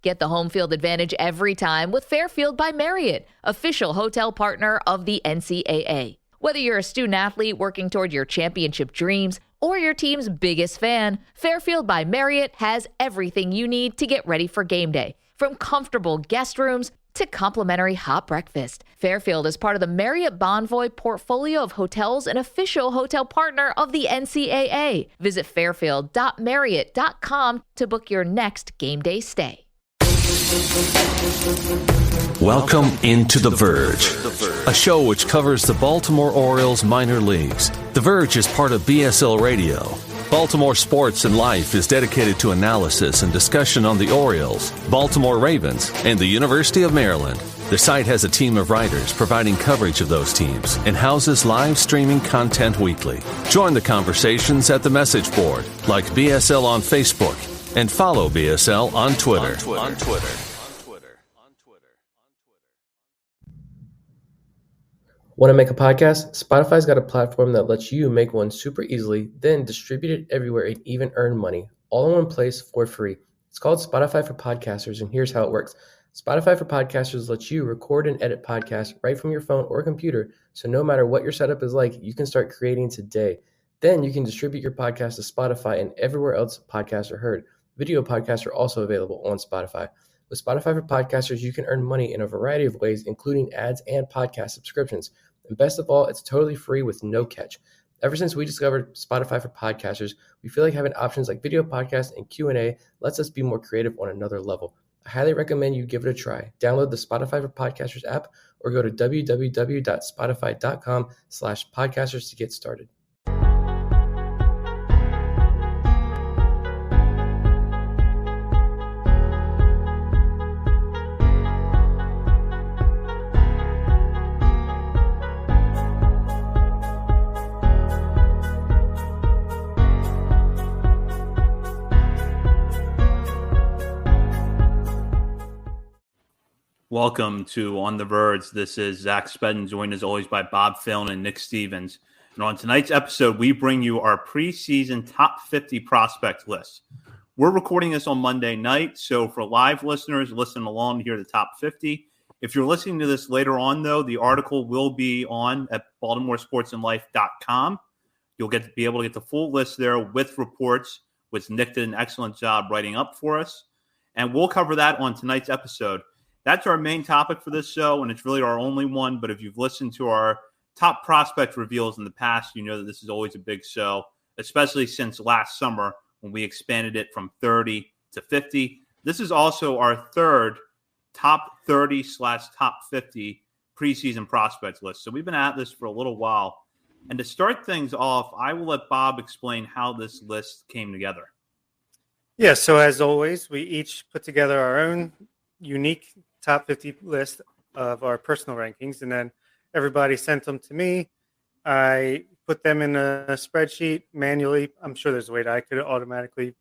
Get the home field advantage every time with Fairfield by Marriott, official hotel partner of the NCAA. Whether you're a student athlete working toward your championship dreams or your team's biggest fan, Fairfield by Marriott has everything you need to get ready for game day. From comfortable guest rooms to complimentary hot breakfast, Fairfield is part of the Marriott Bonvoy portfolio of hotels and official hotel partner of the NCAA. Visit fairfield.marriott.com to book your next game day stay. Welcome into The Verge, a show which covers the Baltimore Orioles minor leagues. The Verge is part of BSL Radio. Baltimore Sports and Life is dedicated to analysis and discussion on the Orioles, Baltimore Ravens, and the University of Maryland. The site has a team of writers providing coverage of those teams and houses live streaming content weekly. Join the conversations at the message board, like BSL on Facebook, and follow BSL on Twitter. Want to make a podcast? Spotify's got a platform that lets you make one super easily, then distribute it everywhere and even earn money, all in one place for free. It's called Spotify for Podcasters, and here's how it works. Spotify for Podcasters lets you record and edit podcasts right from your phone or computer, so no matter what your setup is like, you can start creating today. Then you can distribute your podcast to Spotify and everywhere else podcasts are heard. Video podcasts are also available on Spotify. With Spotify for Podcasters, you can earn money in a variety of ways, including ads and podcast subscriptions. And best of all, it's totally free with no catch. Ever since we discovered Spotify for Podcasters, we feel like having options like video podcasts and Q&A lets us be more creative on another level. I highly recommend you give it a try. Download the Spotify for Podcasters app or go to www.spotify.com/podcasters to get started. Welcome to On the Verge. This is Zach Spedden, joined as always by Bob Phelan and Nick Stevens. And on tonight's episode, we bring you our preseason top 50 prospect list. We're recording this on Monday night, so for live listeners, listen along to hear the top 50. If you're listening to this later on, though, the article will be on at BaltimoreSportsAndLife.com. You'll be able to get the full list there with reports, which Nick did an excellent job writing up for us. And we'll cover that on tonight's episode. That's our main topic for this show, and it's really our only one. But if you've listened to our top prospect reveals in the past, you know that this is always a big show, especially since last summer when we expanded it from 30 to 50. This is also our third top 30/top 50 preseason prospect list. So we've been at this for a little while. And to start things off, I will let Bob explain how this list came together. Yeah, so as always, we each put together our own unique top 50 list of our personal rankings, and then everybody sent them to me. I put them in a spreadsheet manually. I'm sure there's a way that I could automatically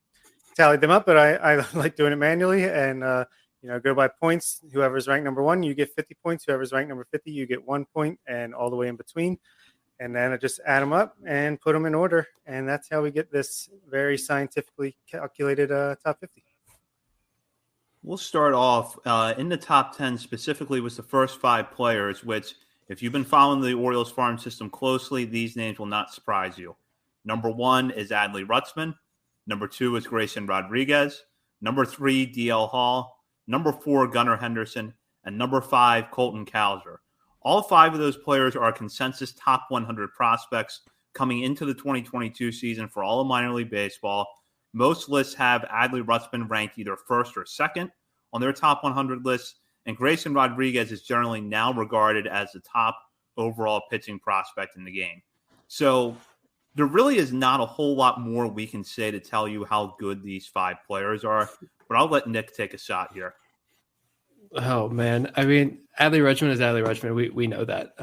tally them up, but I like doing it manually and go by points. Whoever's ranked number 1, you get 50 points. Whoever's ranked number 50, you get 1 point, and all the way in between. And then I just add them up and put them in order, and that's how we get this very scientifically calculated top 50. We'll start off in the top 10 specifically was the first 5 players, which if you've been following the Orioles farm system closely, these names will not surprise you. Number 1 is Adley Rutschman. Number 2 is Grayson Rodriguez. Number 3, DL Hall. Number 4, Gunnar Henderson. And number 5, Colton Cowser. All 5 of those players are consensus top 100 prospects coming into the 2022 season for all of minor league baseball. Most lists have Adley Rutschman ranked either first or second on their top 100 lists, and Grayson Rodriguez is generally now regarded as the top overall pitching prospect in the game. So there really is not a whole lot more we can say to tell you how good these 5 players are, but I'll let Nick take a shot here. Oh, man. I mean, Adley Rutschman is Adley Rutschman. We know that.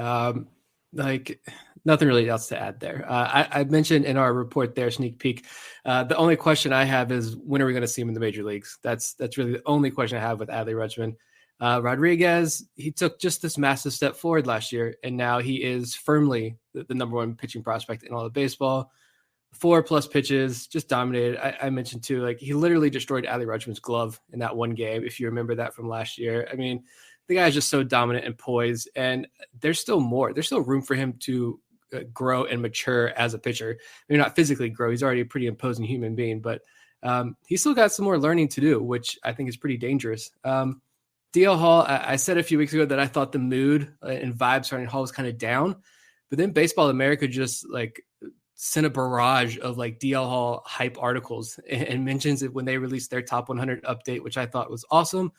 Nothing really else to add there. I mentioned in our report there, sneak peek, the only question I have is when are we going to see him in the major leagues? That's really the only question I have with Adley Rutschman. Rodriguez, he took just this massive step forward last year, and now he is firmly the number 1 pitching prospect in all of baseball. 4+ pitches, just dominated. I mentioned too, like he literally destroyed Adley Rutschman's glove in that one game, if you remember that from last year. I mean, the guy is just so dominant and poised, and there's still more. There's still room for him to grow and mature as a pitcher. Maybe not physically grow. He's already a pretty imposing human being, but he's still got some more learning to do, which I think is pretty dangerous. DL Hall, I said a few weeks ago that I thought the mood and vibe surrounding Hall was kind of down, but then Baseball America just like sent a barrage of like DL Hall hype articles and mentions it when they released their top 100 update, which I thought was awesome.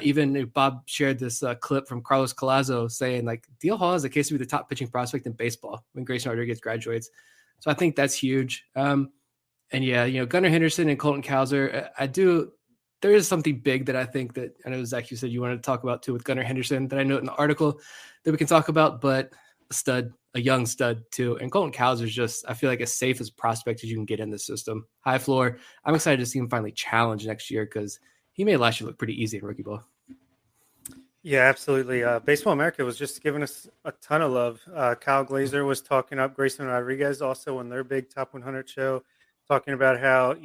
Even Bob shared this clip from Carlos Collazo saying like DL Hall is a case to be the top pitching prospect in baseball when Grayson Rodriguez graduates. So I think that's huge. And yeah, Gunnar Henderson and Colton Cowser, there is something big that I think that I know, Zach, you said you wanted to talk about too with Gunnar Henderson that I note in the article that we can talk about, but a young stud too. And Colton Cowser is just, I feel like as safe as prospect as you can get in the system. High floor. I'm excited to see him finally challenge next year because he made last year look pretty easy in rookie ball. Yeah, absolutely. Baseball America was just giving us a ton of love. Kyle Glazer was talking up Grayson Rodriguez also on their big top 100 show, talking about how,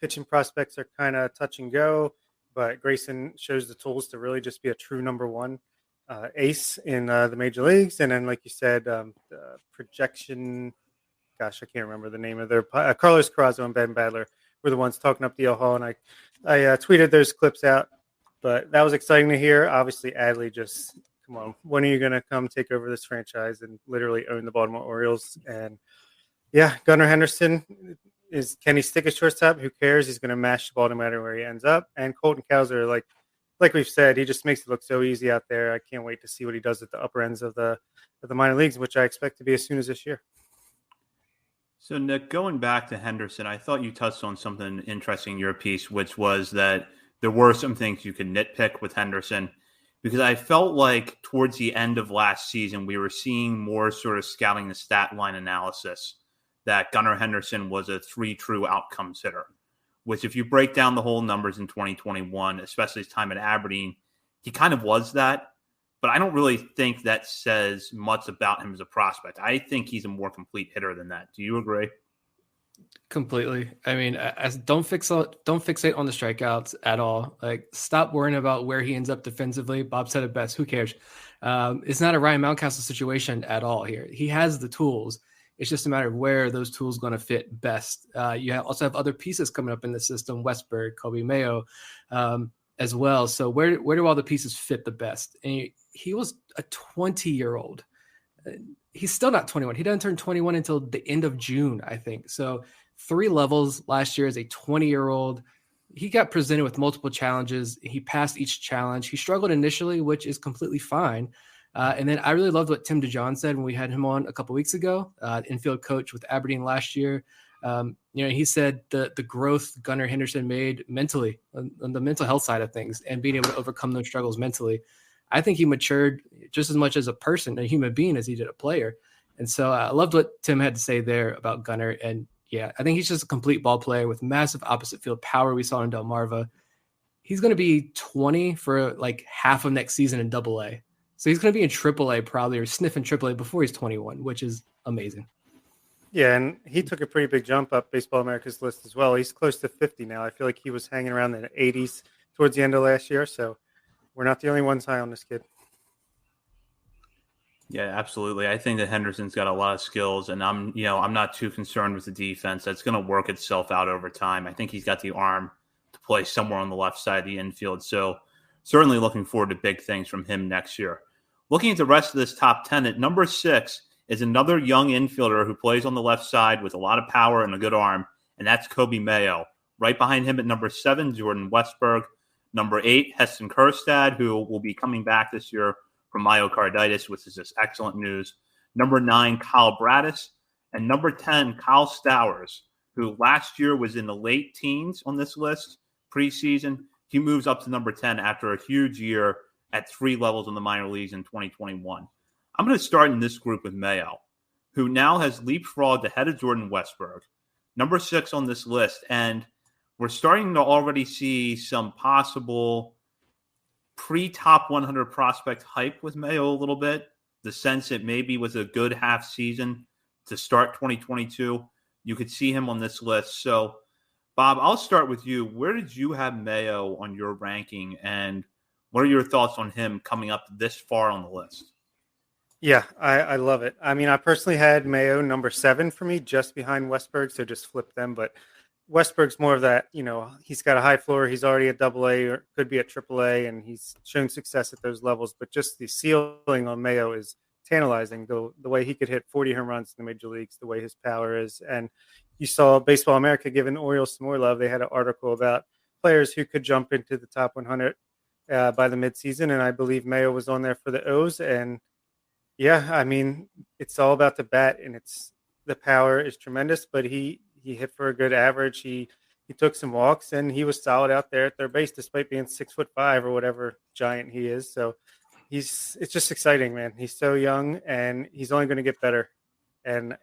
pitching prospects are kind of touch and go, but Grayson shows the tools to really just be a true number one ace in the major leagues. And then, like you said, the projection, gosh, I can't remember the name of their Carlos Carrazzo and Ben Badler were the ones talking up DL Hall. And I tweeted those clips out, but that was exciting to hear. Obviously, Adley just, come on, when are you going to come take over this franchise and literally own the Baltimore Orioles? And yeah, Gunnar Henderson can he stick a shortstop? Who cares? He's going to mash the ball no matter where he ends up. And Colton Cowser, like we've said, he just makes it look so easy out there. I can't wait to see what he does at the upper ends of the minor leagues, which I expect to be as soon as this year. So, Nick, going back to Henderson, I thought you touched on something interesting in your piece, which was that there were some things you could nitpick with Henderson, because I felt like towards the end of last season, we were seeing more sort of scouting the stat line analysis that Gunnar Henderson was a 3 true outcomes hitter, which if you break down the whole numbers in 2021, especially his time at Aberdeen, he kind of was that. But I don't really think that says much about him as a prospect. I think he's a more complete hitter than that. Do you agree? Completely. I mean, don't fixate on the strikeouts at all. Like, stop worrying about where he ends up defensively. Bob said it best. Who cares? It's not a Ryan Mountcastle situation at all here. He has the tools. It's just a matter of where those tools going to fit best. You also have other pieces coming up in the system, Westberg, Kobe Mayo, as well. So where do all the pieces fit the best? And he was a 20-year-old. He's still not 21. He doesn't turn 21 until the end of June, I think. So 3 levels last year as a 20-year-old. He got presented with multiple challenges. He passed each challenge. He struggled initially, which is completely fine. And then I really loved what Tim DeJohn said when we had him on a couple weeks ago, infield coach with Aberdeen last year. He said the growth Gunnar Henderson made mentally on the mental health side of things and being able to overcome those struggles mentally. I think he matured just as much as a person, a human being, as he did a player. And so I loved what Tim had to say there about Gunnar. And yeah, I think he's just a complete ball player with massive opposite field power. We saw in Delmarva. He's going to be 20 for like half of next season in AA. So he's going to be in AAA probably, or sniffing AAA before he's 21, which is amazing. Yeah, and he took a pretty big jump up Baseball America's list as well. He's close to 50 now. I feel like he was hanging around the 80s towards the end of last year. So we're not the only ones high on this kid. Yeah, absolutely. I think that Henderson's got a lot of skills, and I'm not too concerned with the defense. That's going to work itself out over time. I think he's got the arm to play somewhere on the left side of the infield. So certainly looking forward to big things from him next year. Looking at the rest of this top 10, at number 6 is another young infielder who plays on the left side with a lot of power and a good arm, and that's Kobe Mayo. Right behind him at number 7, Jordan Westberg. Number 8, Heston Kjerstad, who will be coming back this year from myocarditis, which is just excellent news. Number 9, Kyle Bradis. And number 10, Kyle Stowers, who last year was in the late teens on this list preseason. He moves up to number 10 after a huge year at 3 levels in the minor leagues in 2021. I'm going to start in this group with Mayo, who now has leapfrogged ahead of Jordan Westberg, number 6 on this list. And we're starting to already see some possible pre-top 100 prospect hype with Mayo a little bit. The sense it maybe was a good half season to start 2022. you could see him on this list. So, Bob, I'll start with you. Where did you have Mayo on your ranking, and what are your thoughts on him coming up this far on the list? Yeah, I love it. I mean, I personally had Mayo number 7 for me, just behind Westberg, so just flip them. But Westberg's more of that, he's got a high floor. He's already at AA or could be at AAA, and he's shown success at those levels. But just the ceiling on Mayo is tantalizing. The way he could hit 40 home runs in the major leagues, the way his power is. And you saw Baseball America giving the Orioles some more love. They had an article about players who could jump into the top 100 by the midseason, and I believe Mayo was on there for the O's. And yeah, I mean, it's all about the bat, and the power is tremendous. But he hit for a good average. He took some walks, and he was solid out there at third base, despite being 6'5" or whatever giant he is. So it's just exciting, man. He's so young, and he's only going to get better. And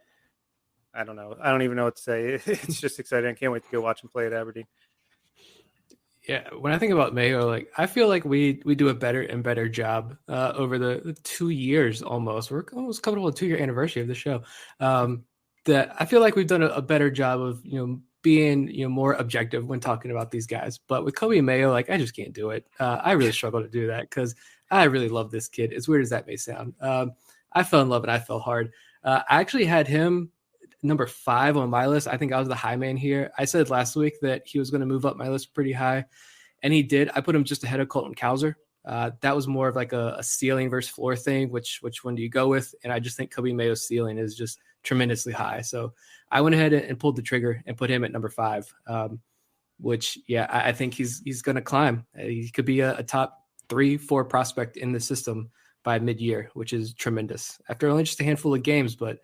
I don't know. I don't even know what to say. It's just exciting. I can't wait to go watch him play at Aberdeen. Yeah, when I think about Mayo, I feel like we do a better and better job over the 2 years almost. We're almost coming up on a 2-year anniversary of the show. That I feel like we've done a better job of being more objective when talking about these guys. But with Kobe and Mayo, I just can't do it. I really struggle to do that because I really love this kid. As weird as that may sound, I fell in love and I fell hard. I actually had him number 5 on my list. I think I was the high man here. I said last week that he was going to move up my list pretty high, and he did. I put him just ahead of Colton Cowser. That was more of a ceiling versus floor thing. Which one do you go with? And I just think Kobe Mayo's ceiling is just tremendously high. So I went ahead and pulled the trigger and put him at number 5. Which I think he's going to climb. He could be a top 3-4 prospect in the system by mid-year, which is tremendous after only just a handful of games. But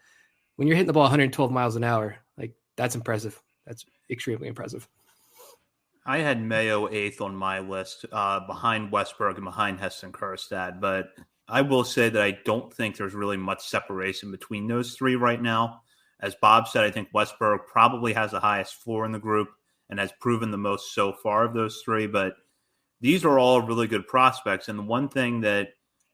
when you're hitting the ball 112 miles an hour, that's impressive. That's extremely impressive. I had Mayo 8th on my list, behind Westberg and behind Heston Kjerstad. But I will say that I don't think there's really much separation between those three right now. As Bob said, I think Westberg probably has the highest floor in the group and has proven the most so far of those three. But these are all really good prospects. And the one thing that,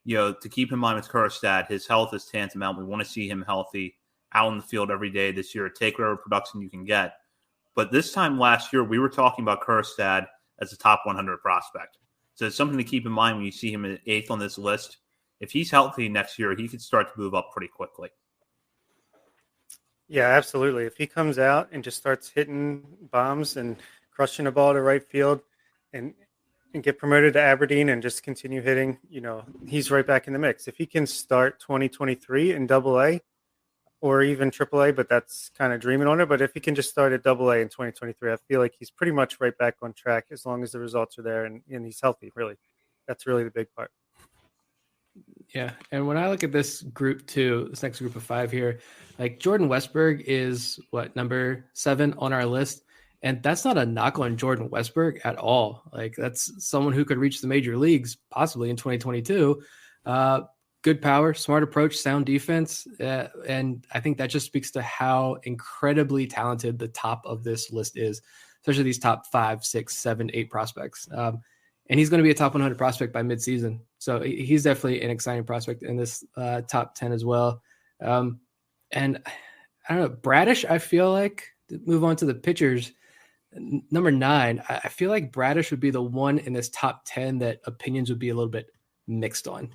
to keep in mind with Kjerstad, his health is tantamount. We want to see him healthy, out in the field every day this year. Take whatever production you can get. But this time last year, we were talking about Kjerstad as a top 100 prospect. So it's something to keep in mind when you see him at 8th on this list. If he's healthy next year, he could start to move up pretty quickly. Yeah, absolutely. If he comes out and just starts hitting bombs and crushing the ball to right field and get promoted to Aberdeen and just continue hitting, he's right back in the mix. If he can start 2023 in AA, or even AAA, but that's kind of dreaming on it. But if he can just start at AA in 2023, I feel like he's pretty much right back on track as long as the results are there and he's healthy, really. That's really the big part. Yeah, and when I look at this group too, this next group of 5 here, Jordan Westberg is number 7 on our list. And that's not a knock on Jordan Westberg at all. That's someone who could reach the major leagues possibly in 2022. Good power, smart approach, sound defense. And I think that just speaks to how incredibly talented the top of this list is, especially these top 5, 6, 7, 8 prospects. And he's going to be a top 100 prospect by midseason. So he's definitely an exciting prospect in this top 10 as well. And I don't know, Bradish, I feel like, to move on to the pitchers, number 9, I feel like Bradish would be the one in this top 10 that opinions would be a little bit mixed on.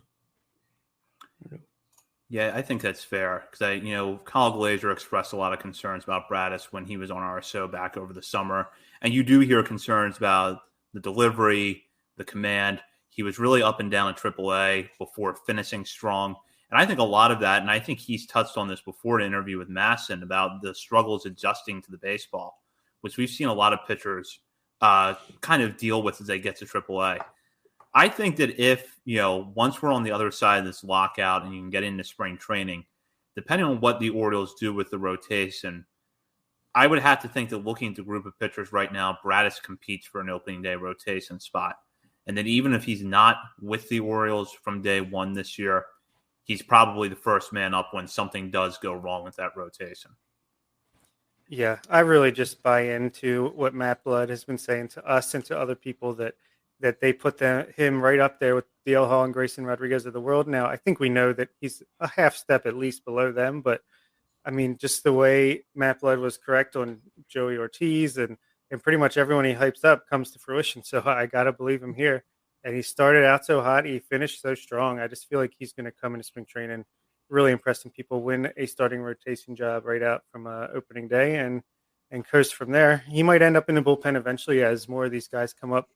Yeah, I think that's fair because Kyle Glazer expressed a lot of concerns about Bradish when he was on our show back over the summer, and you do hear concerns about the delivery, the command. He was really up and down at AAA before finishing strong, and I think a lot of that, and I think he's touched on this before in an interview with Masson about the struggles adjusting to the baseball, which we've seen a lot of pitchers kind of deal with as they get to AAA. I think that if, once we're on the other side of this lockout and you can get into spring training, depending on what the Orioles do with the rotation, I would have to think that looking at the group of pitchers right now, Bradish competes for an opening day rotation spot. And that even if he's not with the Orioles from day one this year, he's probably the first man up when something does go wrong with that rotation. Yeah, I really just buy into what Matt Blood has been saying to us and to other people that they put him right up there with Dale Hall and Grayson Rodriguez of the world. Now, I think we know that he's a half step at least below them, but I mean, just the way Matt Blood was correct on Joey Ortiz and pretty much everyone he hypes up comes to fruition. So I got to believe him here. And he started out so hot. He finished so strong. I just feel like he's going to come into spring training, really impress some people, win a starting rotation job right out from opening day and coast from there. He might end up in the bullpen eventually as more of these guys come up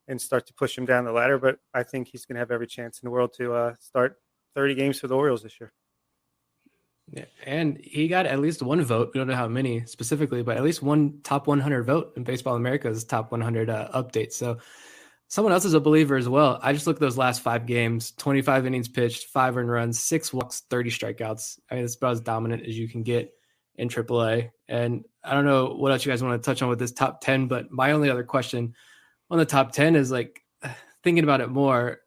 and start to push him down the ladder. But I think he's going to have every chance in the world to start 30 games for the Orioles this year. Yeah, and he got at least one vote. We don't know how many specifically, but at least one top 100 vote in Baseball America's top 100 update. So someone else is a believer as well. I just looked at those last 5 games, 25 innings pitched, 5 earned runs, 6 walks, 30 strikeouts. I mean, it's about as dominant as you can get in AAA. And I don't know what else you guys want to touch on with this top 10, but my only other question on the top 10 is like thinking about it more.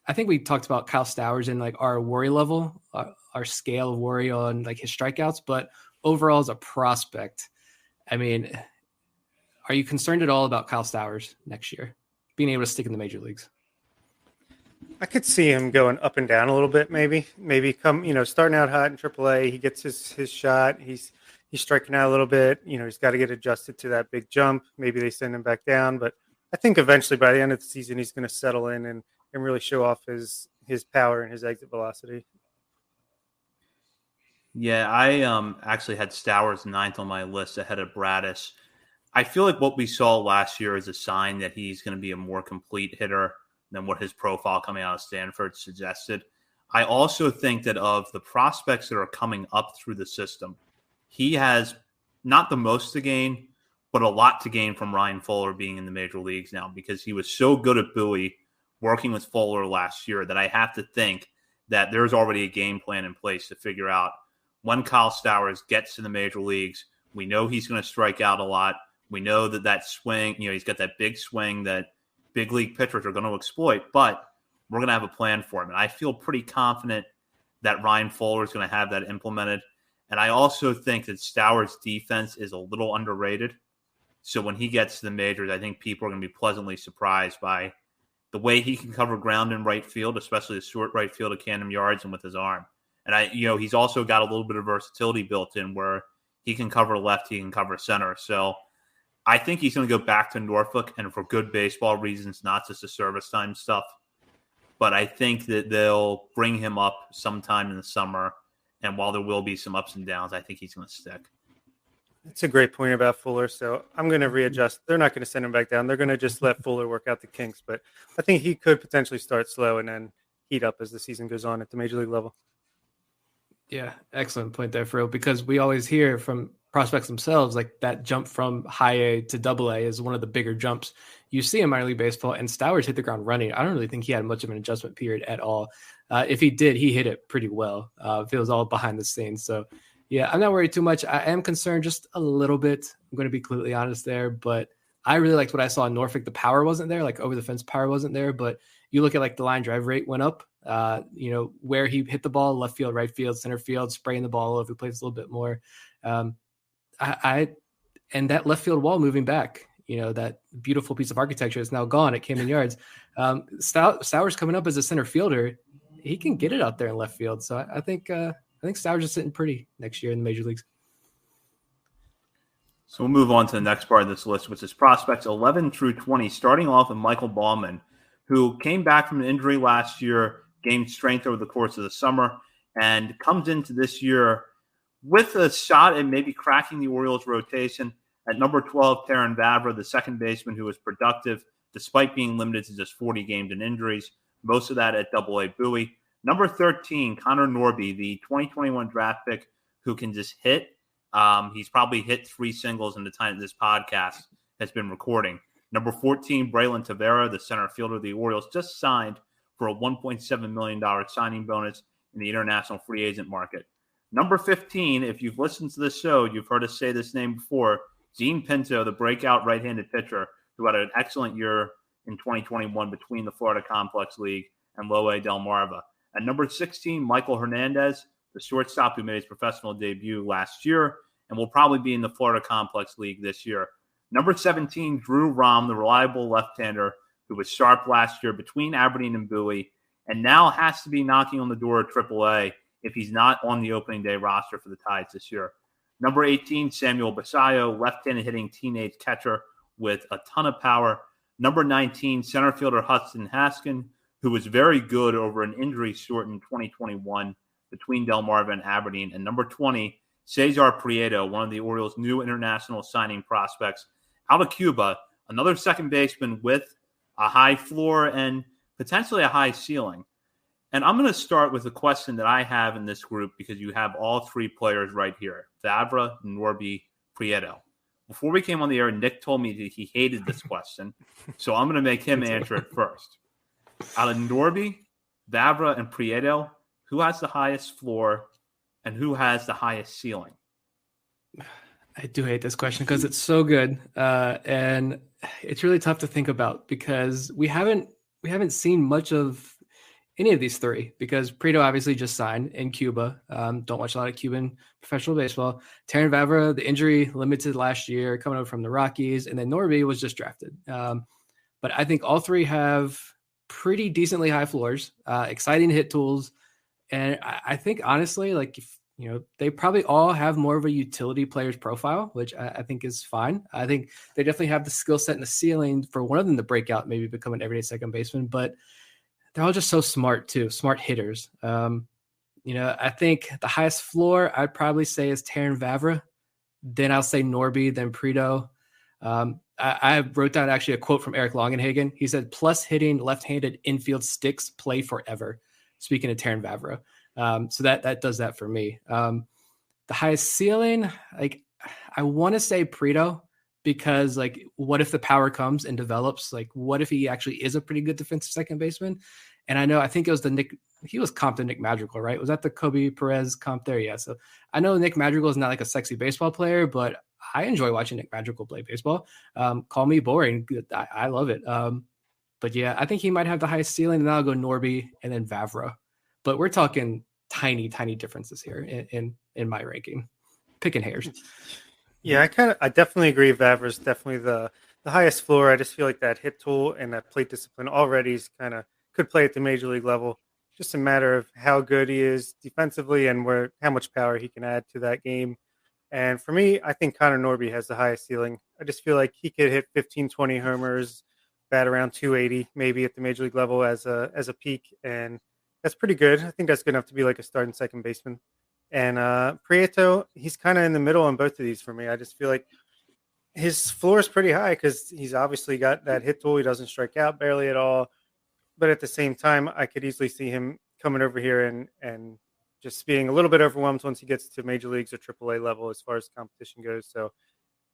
I think we talked about Kyle Stowers in like our worry level, our scale of worry on like his strikeouts, but overall as a prospect, I mean, are you concerned at all about Kyle Stowers next year being able to stick in the major leagues? I could see him going up and down a little bit, maybe starting out hot in AAA. He gets his shot. He's striking out a little bit. He's got to get adjusted to that big jump. Maybe they send him back down, but I think eventually by the end of the season, he's going to settle in and really show off his power and his exit velocity. Yeah, I actually had Stowers 9th on my list ahead of Bradis. I feel like what we saw last year is a sign that he's going to be a more complete hitter than what his profile coming out of Stanford suggested. I also think that of the prospects that are coming up through the system, he has not the most to gain, but a lot to gain from Ryan Fuller being in the major leagues now, because he was so good at Bowie working with Fuller last year that I have to think that there's already a game plan in place to figure out when Kyle Stowers gets to the major leagues. We know he's going to strike out a lot. We know that swing, he's got that big swing that big league pitchers are going to exploit, but we're going to have a plan for him. And I feel pretty confident that Ryan Fuller is going to have that implemented. And I also think that Stowers' defense is a little underrated. So when he gets to the majors, I think people are going to be pleasantly surprised by the way he can cover ground in right field, especially the short right field of Camden Yards and with his arm. And he's also got a little bit of versatility built in where he can cover left, he can cover center. So I think he's going to go back to Norfolk, and for good baseball reasons, not just the service time stuff. But I think that they'll bring him up sometime in the summer. And while there will be some ups and downs, I think he's going to stick. That's a great point about Fuller. So I'm going to readjust. They're not going to send him back down. They're going to just let Fuller work out the kinks. But I think he could potentially start slow and then heat up as the season goes on at the major league level. Yeah, excellent point there, Phil, because we always hear from prospects themselves, like that jump from high A to double A is one of the bigger jumps you see in minor league baseball, and Stowers hit the ground running. I don't really think he had much of an adjustment period at all. If he did, he hit it pretty well. If it was all behind the scenes. So yeah, I'm not worried too much. I am concerned just a little bit. I'm going to be completely honest there, but I really liked what I saw in Norfolk. The power wasn't there, like over the fence power wasn't there, but you look at like the line drive rate went up, where he hit the ball, left field, right field, center field, spraying the ball all over the place a little bit more. And that left field wall moving back, that beautiful piece of architecture is now gone at Camden Yards. Stowers coming up as a center fielder, he can get it out there in left field. So I think Stowers is sitting pretty next year in the major leagues. So we'll move on to the next part of this list, which is prospects 11 through 20, starting off with Michael Baumann, who came back from an injury last year, gained strength over the course of the summer, and comes into this year with a shot at maybe cracking the Orioles rotation. At number 12, Taron Vavra, the second baseman who was productive despite being limited to just 40 games and injuries, most of that at Double-A Bowie. Number 13, Connor Norby, the 2021 draft pick who can just hit. He's probably hit 3 singles in the time that this podcast has been recording. Number 14, Braylon Tavera, the center fielder of the Orioles, just signed for a $1.7 million signing bonus in the international free agent market. Number 15, if you've listened to this show, you've heard us say this name before, Gene Pinto, the breakout right-handed pitcher who had an excellent year in 2021 between the Florida Complex League and Loe Delmarva. At number 16, Michael Hernandez, the shortstop who made his professional debut last year and will probably be in the Florida Complex League this year. Number 17, Drew Rom, the reliable left-hander who was sharp last year between Aberdeen and Bowie and now has to be knocking on the door of AAA if he's not on the opening day roster for the Tides this year. Number 18, Samuel Basayo, left-handed hitting teenage catcher with a ton of power. Number 19, center fielder Hudson Haskin, who was very good over an injury-shortened 2021 between Delmarva and Aberdeen. And number 20, Cesar Prieto, one of the Orioles' new international signing prospects out of Cuba, another second baseman with a high floor and potentially a high ceiling. And I'm going to start with a question that I have in this group because you have all three players right here, Vavra, Norby, Prieto. Before we came on the air, Nick told me that he hated this question, so I'm going to make him answer it first. Out of Norby, Vavra, and Prieto, who has the highest floor and who has the highest ceiling? I do hate this question because it's so good, and it's really tough to think about because we haven't seen much of any of these three because Prieto obviously just signed in Cuba. Don't watch a lot of Cuban professional baseball. Terran Vavra, the injury limited last year, coming over from the Rockies, and then Norby was just drafted. But I think all three have pretty decently high floors, exciting hit tools, and I think honestly, they probably all have more of a utility player's profile, which I think is fine. I think they definitely have the skill set and the ceiling for one of them to break out, maybe become an everyday second baseman, but they're all just so smart too, smart hitters. I think the highest floor I'd probably say is Terran Vavra. Then I'll say Norby, then Prieto. I wrote down actually a quote from Eric Longenhagen. He said, plus hitting left-handed infield sticks play forever. Speaking of Terran Vavra. So that does that for me. The highest ceiling, I want to say Prieto because what if the power comes and develops? What if he actually is a pretty good defensive second baseman? And I think it was he was comped to Nick Madrigal, right? Was that the Kobe Perez comp there? Yeah. So I know Nick Madrigal is not like a sexy baseball player, but I enjoy watching Nick Madrigal play baseball. Call me boring. I love it. But yeah, I think he might have the highest ceiling, and then I'll go Norby and then Vavra. But we're talking tiny differences here in my ranking. Picking hairs. Yeah, I definitely agree. Vavra's definitely the highest floor. I just feel like that hit tool and that plate discipline already is could play at the major league level. Just a matter of how good he is defensively and how much power he can add to that game. And for me, I think Connor Norby has the highest ceiling. I just feel like he could hit 15, 20 homers, bat around 280 maybe at the major league level as a peak, and that's pretty good. I think that's good enough to be like a starting second baseman. And Prieto, he's kind of in the middle on both of these for me. I just feel like his floor is pretty high because he's obviously got that hit tool. He doesn't strike out barely at all. But at the same time, I could easily see him coming over here and just being a little bit overwhelmed once he gets to major leagues or AAA level as far as competition goes. So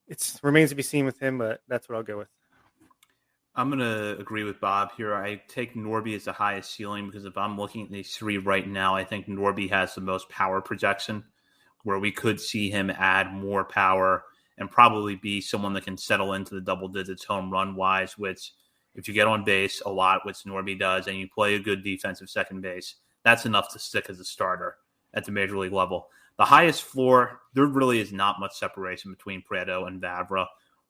it remains to be seen with him, but that's what I'll go with. I'm going to agree with Bob here. I take Norby as the highest ceiling because if I'm looking at these three right now, I think Norby has the most power projection where we could see him add more power and probably be someone that can settle into the double digits home run wise, which if you get on base a lot, which Norby does, and you play a good defensive second base, that's enough to stick as a starter at the major league level. The highest floor, there really is not much separation between Prieto and Vavra.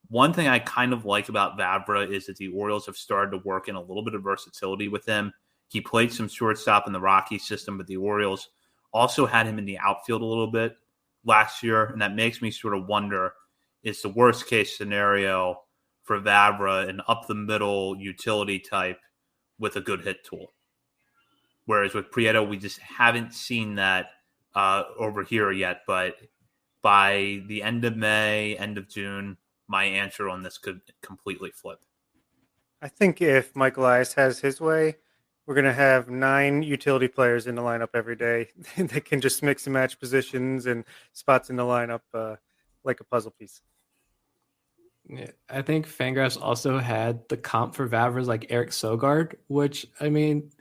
One thing I kind of like about Vavra is that the Orioles have started to work in a little bit of versatility with him. He played some shortstop in the Rockies system, but the Orioles also had him in the outfield a little bit last year, and that makes me sort of wonder, is the worst case scenario for Vavra an up-the-middle utility type with a good hit tool? Whereas with Prieto, we just haven't seen that over here yet, but by the end of May, end of June, my answer on this could completely flip. I think if Michael Elias has his way, we're going to have 9 utility players in the lineup every day that can just mix and match positions and spots in the lineup like a puzzle piece. Yeah, I think Fangraphs also had the comp for Vavra's like Eric Sogard, which I'm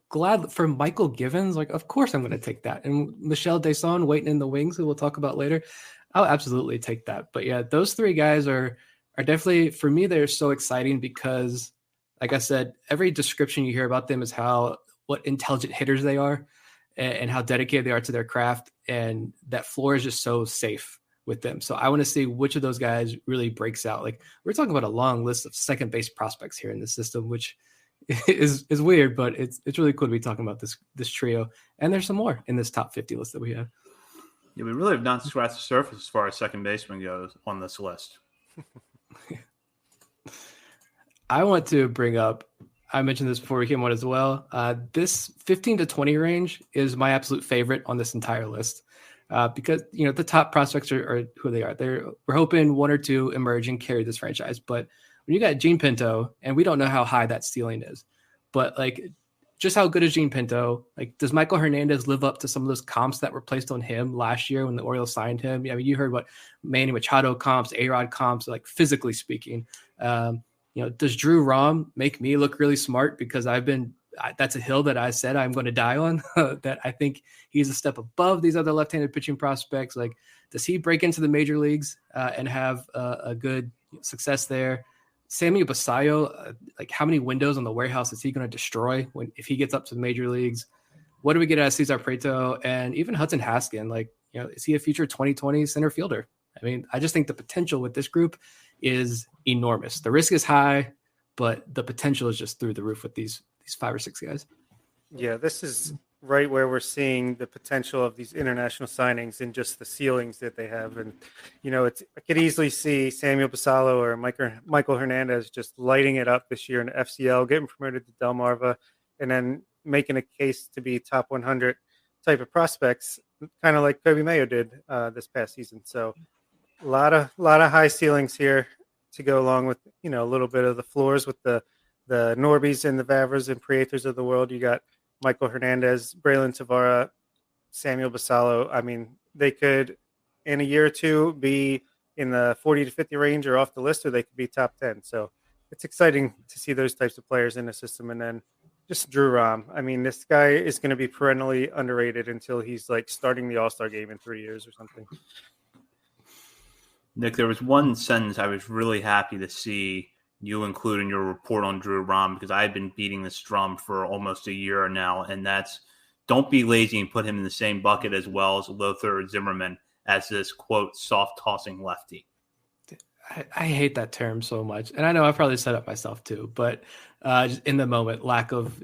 glad for Michael Givens. Of course I'm going to take that. And Michel Deson waiting in the wings, who we'll talk about later. I'll absolutely take that. But yeah, those three guys are definitely, for me, they're so exciting because, like I said, every description you hear about them is what intelligent hitters they are and how dedicated they are to their craft. And that floor is just so safe with them. So I want to see which of those guys really breaks out. We're talking about a long list of second base prospects here in the system, which is weird, but it's really cool to be talking about this trio. And there's some more in this top 50 list that we have. Yeah, we really have not scratched the surface as far as second baseman goes on this list. I want to bring up, I mentioned this before we came on as well. This 15 to 20 range is my absolute favorite on this entire list. Because the top prospects are who they are. We're hoping one or two emerge and carry this franchise. But when you got Gene Pinto, and we don't know how high that ceiling is, but like, just how good is Gene Pinto? Like, does Michael Hernandez live up to some of those comps that were placed on him last year when the Orioles signed him? I mean, you heard what Manny Machado comps, A-Rod comps, like physically speaking. Does Drew Rom make me look really smart because that's a hill that I said I'm going to die on, that I think he's a step above these other left-handed pitching prospects. Like, does he break into the major leagues and have a good success there? Sammy Basayo, like, how many windows on the warehouse is he going to destroy if he gets up to the major leagues? What do we get out of Cesar Prieto and even Hudson Haskin? Like, is he a future 2020 center fielder? I mean, I just think the potential with this group is enormous. The risk is high, but the potential is just through the roof with these 5 or 6 guys. Yeah, this is right where we're seeing the potential of these international signings and just the ceilings that they have. And, I could easily see Samuel Basallo or Michael Hernandez just lighting it up this year in FCL, getting promoted to Delmarva, and then making a case to be top 100 type of prospects, kind of like Kobe Mayo did this past season. So a lot of high ceilings here to go along with, a little bit of the floors with the Norbys and the Vavras and Prieters of the world. You got Michael Hernandez, Braylon Tavara, Samuel Basallo. I mean, they could, in a year or two, be in the 40 to 50 range or off the list, or they could be top 10. So it's exciting to see those types of players in the system. And then just Drew Rom. I mean, this guy is going to be perennially underrated until he's like starting the All-Star game in 3 years or something. Nick, there was one sentence I was really happy to see you include in your report on Drew Rom, because I've been beating this drum for almost a year now, and that's, don't be lazy and put him in the same bucket as well as Lothar Zimmerman as this, quote, soft-tossing lefty. I hate that term so much. And I know I probably said it myself too, but just in the moment, lack of,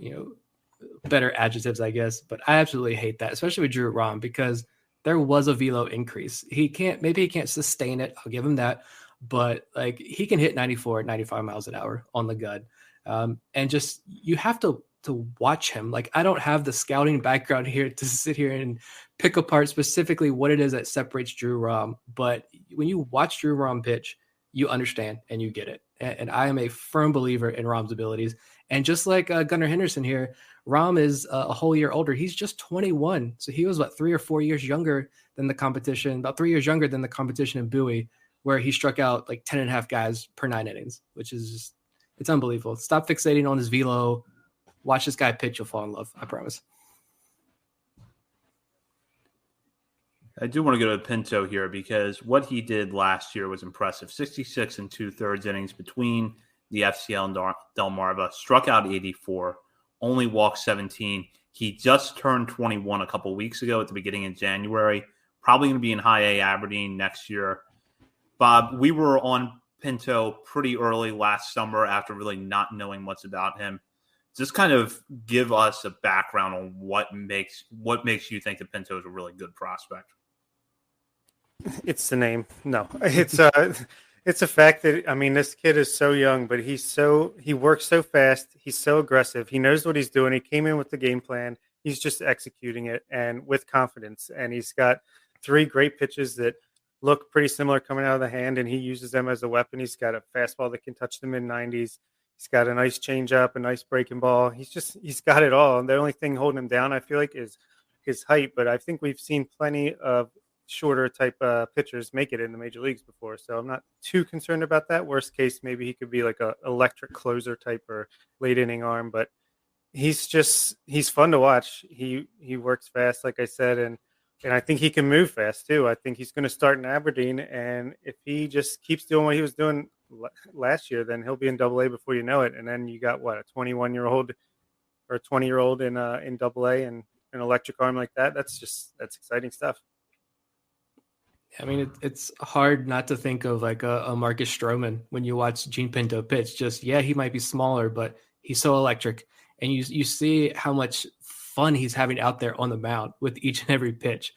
better adjectives, I guess. But I absolutely hate that, especially with Drew Rom, because there was a velo increase. Maybe he can't sustain it. I'll give him that. But like, he can hit 94, 95 miles an hour on the gun. And just, you have to watch him. Like, I don't have the scouting background here to sit here and pick apart specifically what it is that separates Drew Rom. But when you watch Drew Rom pitch, you understand and you get it. And I am a firm believer in Rom's abilities. And just like Gunnar Henderson here, Rom is a whole year older. He's just 21. So he was 3 or 4 years younger than the competition, about 3 years younger than the competition in Bowie, where he struck out like 10 and a half guys per 9 innings, which is just, it's unbelievable. Stop fixating on his velo. Watch this guy pitch. You'll fall in love. I promise. I do want to go to Pinto here because what he did last year was impressive. 66 and 2/3 innings between the FCL and Delmarva, struck out 84, only walked 17. He just turned 21 a couple weeks ago at the beginning of January. Probably going to be in high A Aberdeen next year. Bob, we were on Pinto pretty early last summer after really not knowing much about him. Just kind of give us a background on what makes you think that Pinto is a really good prospect. It's the name. No, it's a fact that, I mean, this kid is so young, but he works so fast. He's so aggressive. He knows what he's doing. He came in with the game plan. He's just executing it and with confidence. And he's got 3 great pitches that look pretty similar coming out of the hand, and he uses them as a weapon. He's got a fastball that can touch the mid-90s. He's got a nice changeup, a nice breaking ball. He's got it all. And the only thing holding him down, I feel like, is his height. But I think we've seen plenty of shorter type pitchers make it in the major leagues before. So I'm not too concerned about that. Worst case, maybe he could be like a electric closer type or late inning arm, but he's fun to watch. He works fast, like I said. And I think he can move fast too. I think he's going to start in Aberdeen. And if he just keeps doing what he was doing last year, then he'll be in Double-A before you know it. And then you got a 21-year-old or a 20-year-old in Double-A and an electric arm like that. That's exciting stuff. I mean, it's hard not to think of like a Marcus Stroman when you watch Gene Pinto pitch. Just, he might be smaller, but He's so electric, and you see how much fun he's having out there on the mound with each and every pitch.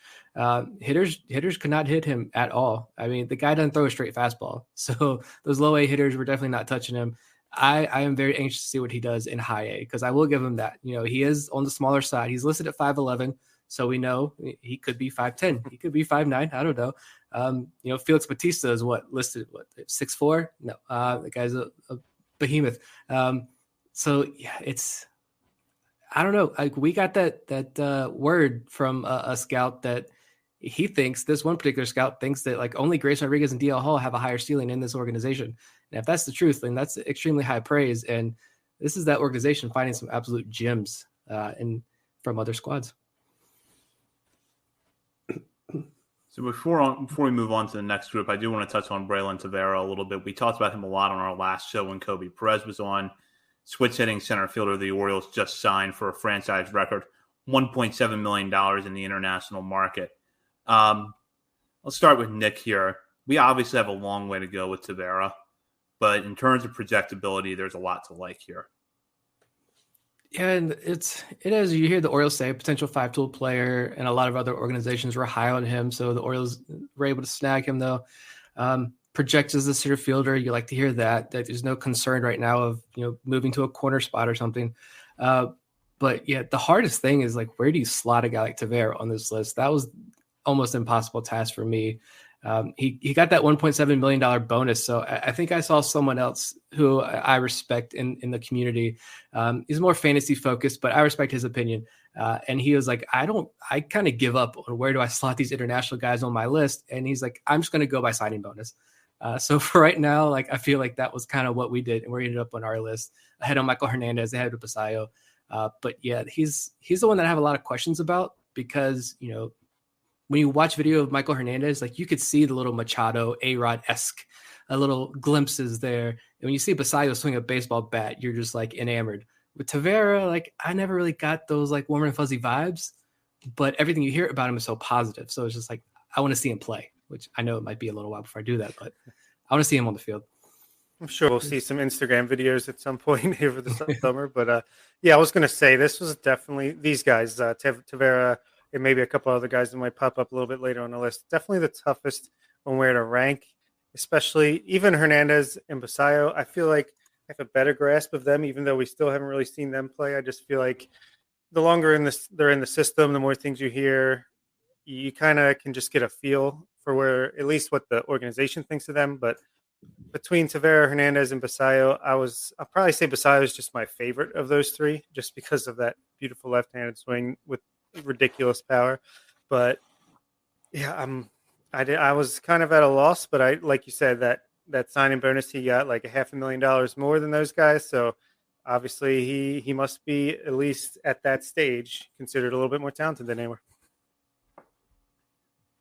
Hitters could not hit him at all. I mean, the guy doesn't throw a straight fastball, so those low A hitters were definitely not touching him. I am very anxious to see what he does in high A, because I will give him that. He is on the smaller side. He's listed at 5'11", so we know he could be 5'10". He could be 5'9". I don't know. Felix Bautista is listed 6'4"? No, the guy's a behemoth. So yeah, I don't know. Like, we got that word from a scout that he thinks, this one particular scout thinks that like only Grace Rodriguez and DL Hall have a higher ceiling in this organization. And if that's the truth, then that's extremely high praise. And this is that organization finding some absolute gems from other squads. So before we move on to the next group, I do want to touch on Braylon Tavera a little bit. We talked about him a lot on our last show when Kobe Perez was on. Switch hitting center fielder the Orioles just signed for a franchise record $1.7 million in the international market. Let's start with Nick here. We obviously have a long way to go with Tavera, but in terms of projectability, there's a lot to like here. Yeah, and it is. You hear the Orioles say potential 5-tool player, and a lot of other organizations were high on him. So the Orioles were able to snag him, though. Projects as a center fielder, you like to hear that there's no concern right now of moving to a corner spot or something. But yeah, the hardest thing is like, where do you slot a guy like Tavera on this list? That was almost impossible task for me. He got that $1.7 million bonus. So I think I saw someone else who I respect in the community. He's more fantasy focused, but I respect his opinion. And he was like, I kind of give up on where do I slot these international guys on my list. And he's like, I'm just going to go by signing bonus. So for right now, like, I feel like that was kind of what we did. And we ended up on our list ahead of Michael Hernandez, ahead of Basayo. But yeah, he's the one that I have a lot of questions about, because, when you watch video of Michael Hernandez, like, you could see the little Machado, A-Rod-esque little glimpses there. And when you see Basayo swing a baseball bat, you're just like enamored. With Tavera, like, I never really got those like warm and fuzzy vibes, but everything you hear about him is so positive. So it's just like, I want to see him play, which I know it might be a little while before I do that, but I want to see him on the field. I'm sure we'll see some Instagram videos at some point over the summer. But yeah, I was going to say, this was definitely these guys, Tavera, and maybe a couple other guys that might pop up a little bit later on the list. Definitely the toughest on where to rank, especially even Hernandez and Basayo. I feel like I have a better grasp of them, even though we still haven't really seen them play. I just feel like the longer they're in the system, the more things you hear, you kind of can just get a feel for where, at least what the organization thinks of them. But between Tavera, Hernandez, and Basayo, I'll probably say Basayo is just my favorite of those three, just because of that beautiful left-handed swing with ridiculous power. But yeah, I was kind of at a loss, but I, like you said, that signing bonus, he got like $500,000 more than those guys. So obviously he must be, at least at that stage, considered a little bit more talented than they were.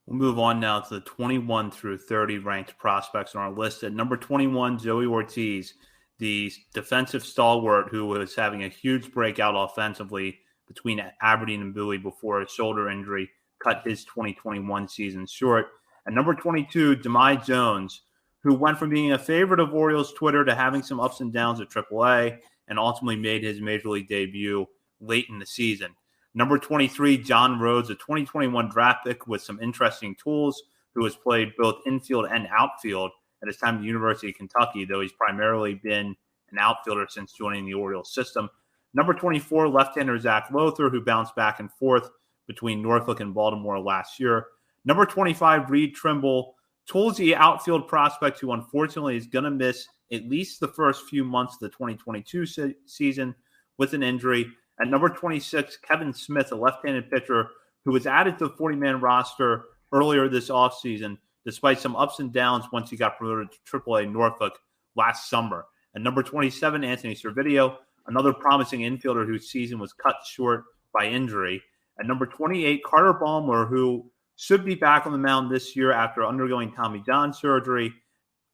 We'll move on now to the 21 through 30 ranked prospects on our list. At number 21, Joey Ortiz, the defensive stalwart who was having a huge breakout offensively between Aberdeen and Bowie before a shoulder injury cut his 2021 season short. At number 22, Demai Jones, who went from being a favorite of Orioles Twitter to having some ups and downs at AAA, and ultimately made his Major League debut late in the season. Number 23, John Rhodes, a 2021 draft pick with some interesting tools, who has played both infield and outfield at his time at the University of Kentucky, though he's primarily been an outfielder since joining the Orioles system. Number 24, left-hander Zach Lothar, who bounced back and forth between Norfolk and Baltimore last year. Number 25, Reed Trimble, toolsy outfield prospect who unfortunately is going to miss at least the first few months of the 2022 season with an injury. At number 26, Kevin Smith, a left-handed pitcher who was added to the 40-man roster earlier this offseason, despite some ups and downs once he got promoted to AAA Norfolk last summer. At number 27, Anthony Servideo, another promising infielder whose season was cut short by injury. At number 28, Carter Baumler, who should be back on the mound this year after undergoing Tommy John surgery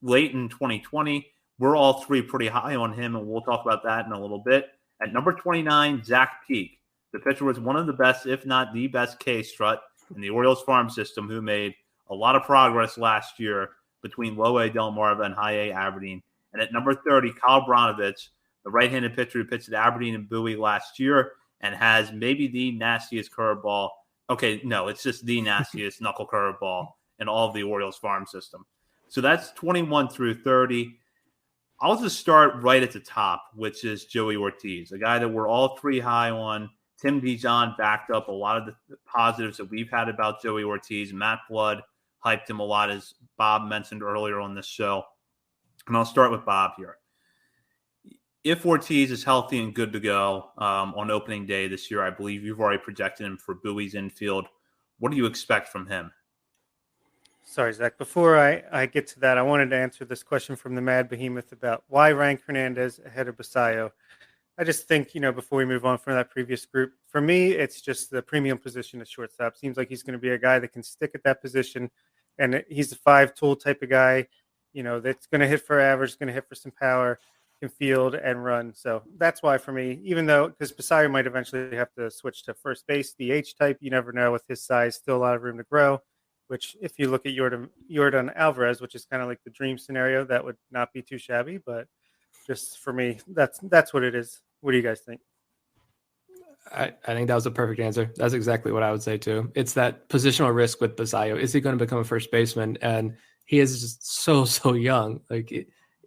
late in 2020. We're all three pretty high on him, and we'll talk about that in a little bit. At number 29, Zach Peak. The pitcher was one of the best, if not the best, K-strut in the Orioles farm system, who made a lot of progress last year between low A Delmarva and high A Aberdeen. And at number 30, Kyle Bronovich, the right-handed pitcher who pitched at Aberdeen and Bowie last year and has maybe the nastiest curveball. Okay, no, it's just the nastiest knuckle curveball in all of the Orioles farm system. So that's 21 through 30. I'll just start right at the top, which is Joey Ortiz, a guy that we're all three high on. Tim Dijon backed up a lot of the positives that we've had about Joey Ortiz. Matt Blood hyped him a lot, as Bob mentioned earlier on this show. And I'll start with Bob here. If Ortiz is healthy and good to go on opening day this year, I believe you've already projected him for Bowie's infield. What do you expect from him? Sorry, Zach. Before I get to that, I wanted to answer this question from the Mad Behemoth about why rank Hernandez ahead of Basayo. I just think, before we move on from that previous group, for me, it's just the premium position at shortstop. Seems like he's going to be a guy that can stick at that position, and he's a 5-tool type of guy, that's going to hit for average, going to hit for some power, can field and run. So that's why for me, even though, because Basayo might eventually have to switch to first base, DH type, you never know with his size, still a lot of room to grow. Which, if you look at Yordan Alvarez, which is kind of like the dream scenario, that would not be too shabby. But just for me, that's what it is. What do you guys think? I think that was a perfect answer. That's exactly what I would say too. It's that positional risk with Basayo. Is he going to become a first baseman? And he is just so young. Like,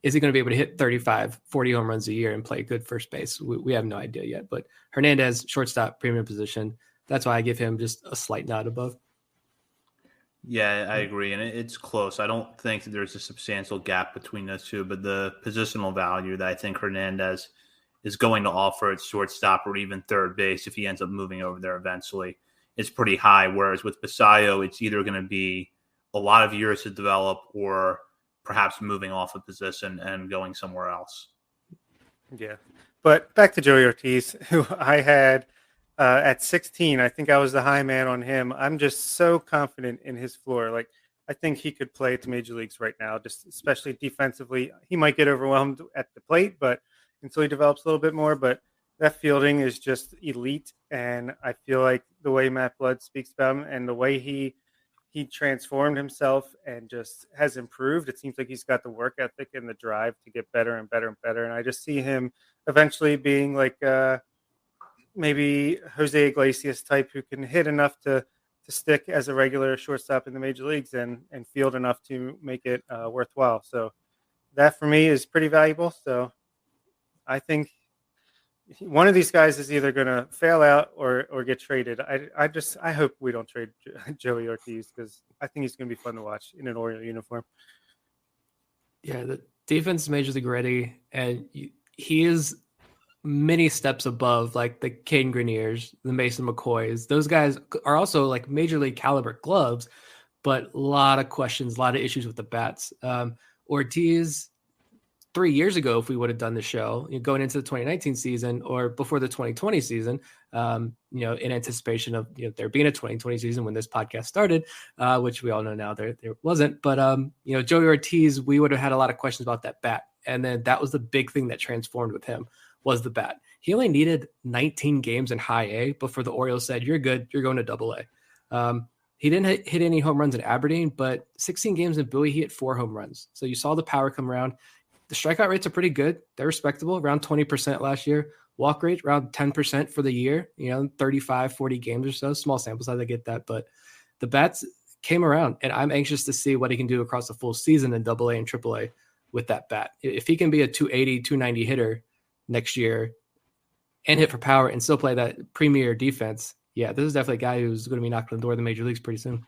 is he going to be able to hit 35, 40 home runs a year and play good first base? We have no idea yet. But Hernandez, shortstop, premium position. That's why I give him just a slight nod above. Yeah, I agree. And it's close. I don't think that there's a substantial gap between those two, but the positional value that I think Hernandez is going to offer at shortstop or even third base, if he ends up moving over there eventually, is pretty high. Whereas with Basayo, it's either going to be a lot of years to develop or perhaps moving off a position and going somewhere else. Yeah. But back to Joey Ortiz, who I had at 16, I think I was the high man on him. I'm just so confident in his floor. Like, I think he could play at the major leagues right now, just especially defensively. He might get overwhelmed at the plate, but until he develops a little bit more. But that fielding is just elite. And I feel like the way Matt Blood speaks about him and the way he transformed himself and just has improved. It seems like he's got the work ethic and the drive to get better and better and better. And I just see him eventually being like maybe Jose Iglesias type, who can hit enough to stick as a regular shortstop in the major leagues and field enough to make it worthwhile. So that for me is pretty valuable. So I think one of these guys is either going to fail out or get traded. I hope we don't trade Joey Ortiz, because I think he's going to be fun to watch in an Oriole uniform. Yeah, the defense is major league ready, and he is many steps above like the Caden Greniers, the Mason McCoys. Those guys are also like major league caliber gloves, but a lot of questions, a lot of issues with the bats. Ortiz, 3 years ago, if we would have done the show, going into the 2019 season or before the 2020 season, in anticipation of there being a 2020 season when this podcast started, which we all know now there wasn't. But Joey Ortiz, we would have had a lot of questions about that bat, and then that was the big thing that transformed with him was the bat. He only needed 19 games in high A before the Orioles said, "You're good, you're going to double A." He didn't hit any home runs in Aberdeen, but 16 games in Bowie, he hit 4 home runs. So you saw the power come around. The strikeout rates are pretty good. They're respectable, around 20% last year. Walk rate around 10% for the year, 35, 40 games or so. Small sample size, I get that. But the bats came around, and I'm anxious to see what he can do across a full season in AA and AAA with that bat. If he can be a 280, 290 hitter next year and hit for power and still play that premier defense, yeah, this is definitely a guy who's going to be knocking on the door of the major leagues pretty soon.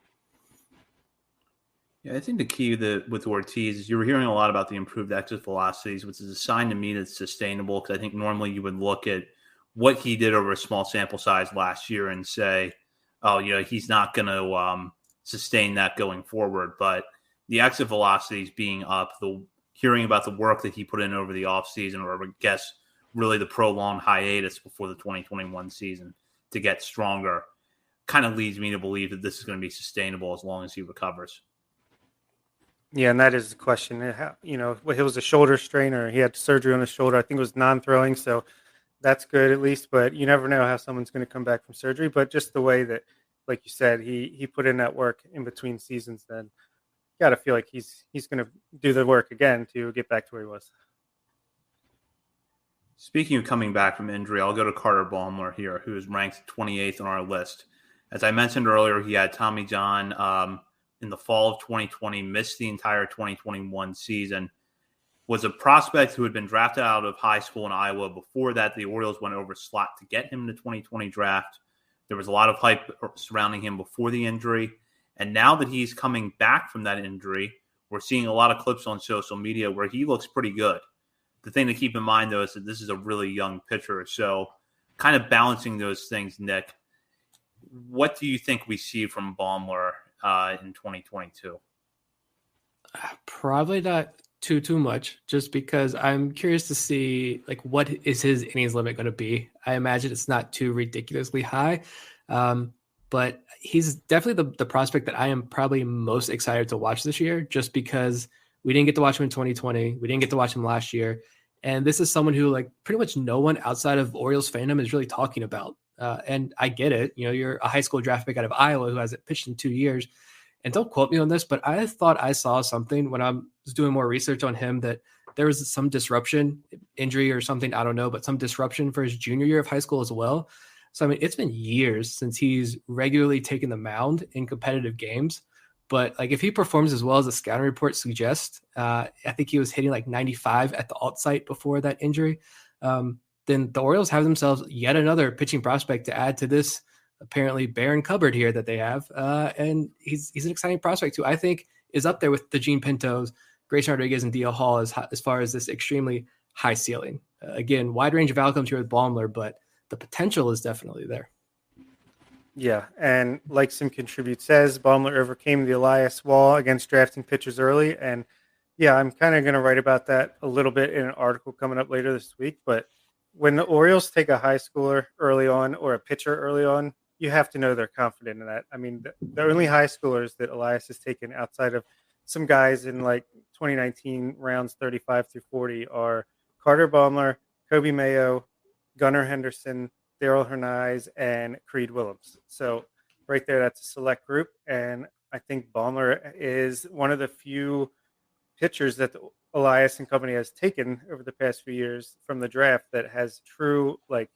Yeah, I think the key with Ortiz is you were hearing a lot about the improved exit velocities, which is a sign to me that's sustainable, because I think normally you would look at what he did over a small sample size last year and say, oh, he's not going to sustain that going forward. But the exit velocities being up, hearing about the work that he put in over the offseason, or I guess really the prolonged hiatus before the 2021 season to get stronger, kind of leads me to believe that this is going to be sustainable as long as he recovers. Yeah, and that is the question. It was a shoulder strain, or he had surgery on his shoulder. I think it was non-throwing, so that's good at least. But you never know how someone's going to come back from surgery. But just the way that, like you said, he put in that work in between seasons, then you got to feel like he's going to do the work again to get back to where he was. Speaking of coming back from injury, I'll go to Carter Baumler here, who is ranked 28th on our list. As I mentioned earlier, he had Tommy John in the fall of 2020, missed the entire 2021 season, was a prospect who had been drafted out of high school in Iowa. Before that, the Orioles went over slot to get him in the 2020 draft. There was a lot of hype surrounding him before the injury. And now that he's coming back from that injury, we're seeing a lot of clips on social media where he looks pretty good. The thing to keep in mind, though, is that this is a really young pitcher. So kind of balancing those things, Nick, what do you think we see from Baumler in 2022? Probably not too much, just because I'm curious to see like what is his innings limit going to be. I imagine it's not too ridiculously high, but he's definitely the prospect that I am probably most excited to watch this year, just because we didn't get to watch him in 2020. We didn't get to watch him last year. And this is someone who like pretty much no one outside of Orioles fandom is really talking about. And I get it. You know, you're a high school draft pick out of Iowa who hasn't pitched in 2 years. And don't quote me on this, but I thought I saw something when I was doing more research on him that there was some disruption, injury or something, I don't know, but some disruption for his junior year of high school as well. So, I mean, it's been years since he's regularly taken the mound in competitive games. But like if he performs as well as the scouting report suggests, I think he was hitting like 95 at the alt site before that injury. Then the Orioles have themselves yet another pitching prospect to add to this apparently barren cupboard here that they have. And he's an exciting prospect who I think is up there with the Gene Pintos, Grayson Rodriguez, and D.L. Hall as far as this extremely high ceiling. Again, wide range of outcomes here with Baumler, but the potential is definitely there. Yeah, and like Sim Contribute says, Baumler overcame the Elias wall against drafting pitchers early. And yeah, I'm kind of going to write about that a little bit in an article coming up later this week. But when the Orioles take a high schooler early on or a pitcher early on, you have to know they're confident in that. I mean, the only high schoolers that Elias has taken outside of some guys in like 2019 rounds 35 through 40 are Carter Baumler, Kobe Mayo, Gunnar Henderson, Daryl Hernandez, and Creed Willems. So right there, that's a select group. And I think Baumler is one of the few pitchers that the Elias and company has taken over the past few years from the draft that has true like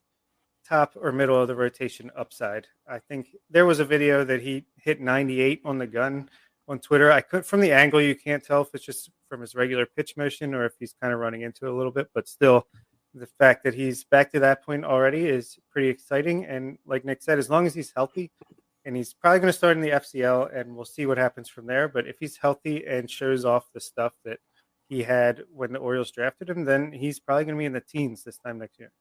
top or middle of the rotation upside. I think there was a video that he hit 98 on the gun on Twitter. I could, from the angle, you can't tell if it's just from his regular pitch motion or if he's kind of running into it a little bit, but still the fact that he's back to that point already is pretty exciting. And like Nick said, as long as he's healthy, and he's probably going to start in the FCL and we'll see what happens from there. But if he's healthy and shows off the stuff that he had when the Orioles drafted him, then he's probably going to be in the teens this time next year.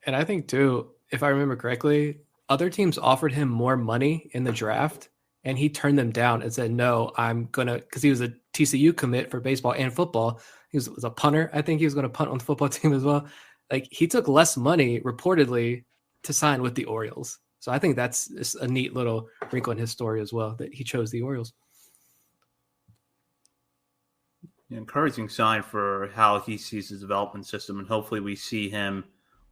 And I think too, if I remember correctly, other teams offered him more money in the draft and he turned them down and said, no, I'm going to, because he was a TCU commit for baseball and football. He was a punter. I think he was going to punt on the football team as well. Like he took less money reportedly to sign with the Orioles. So I think that's a neat little wrinkle in his story as well, that he chose the Orioles. Encouraging sign for how he sees his development system, and hopefully we see him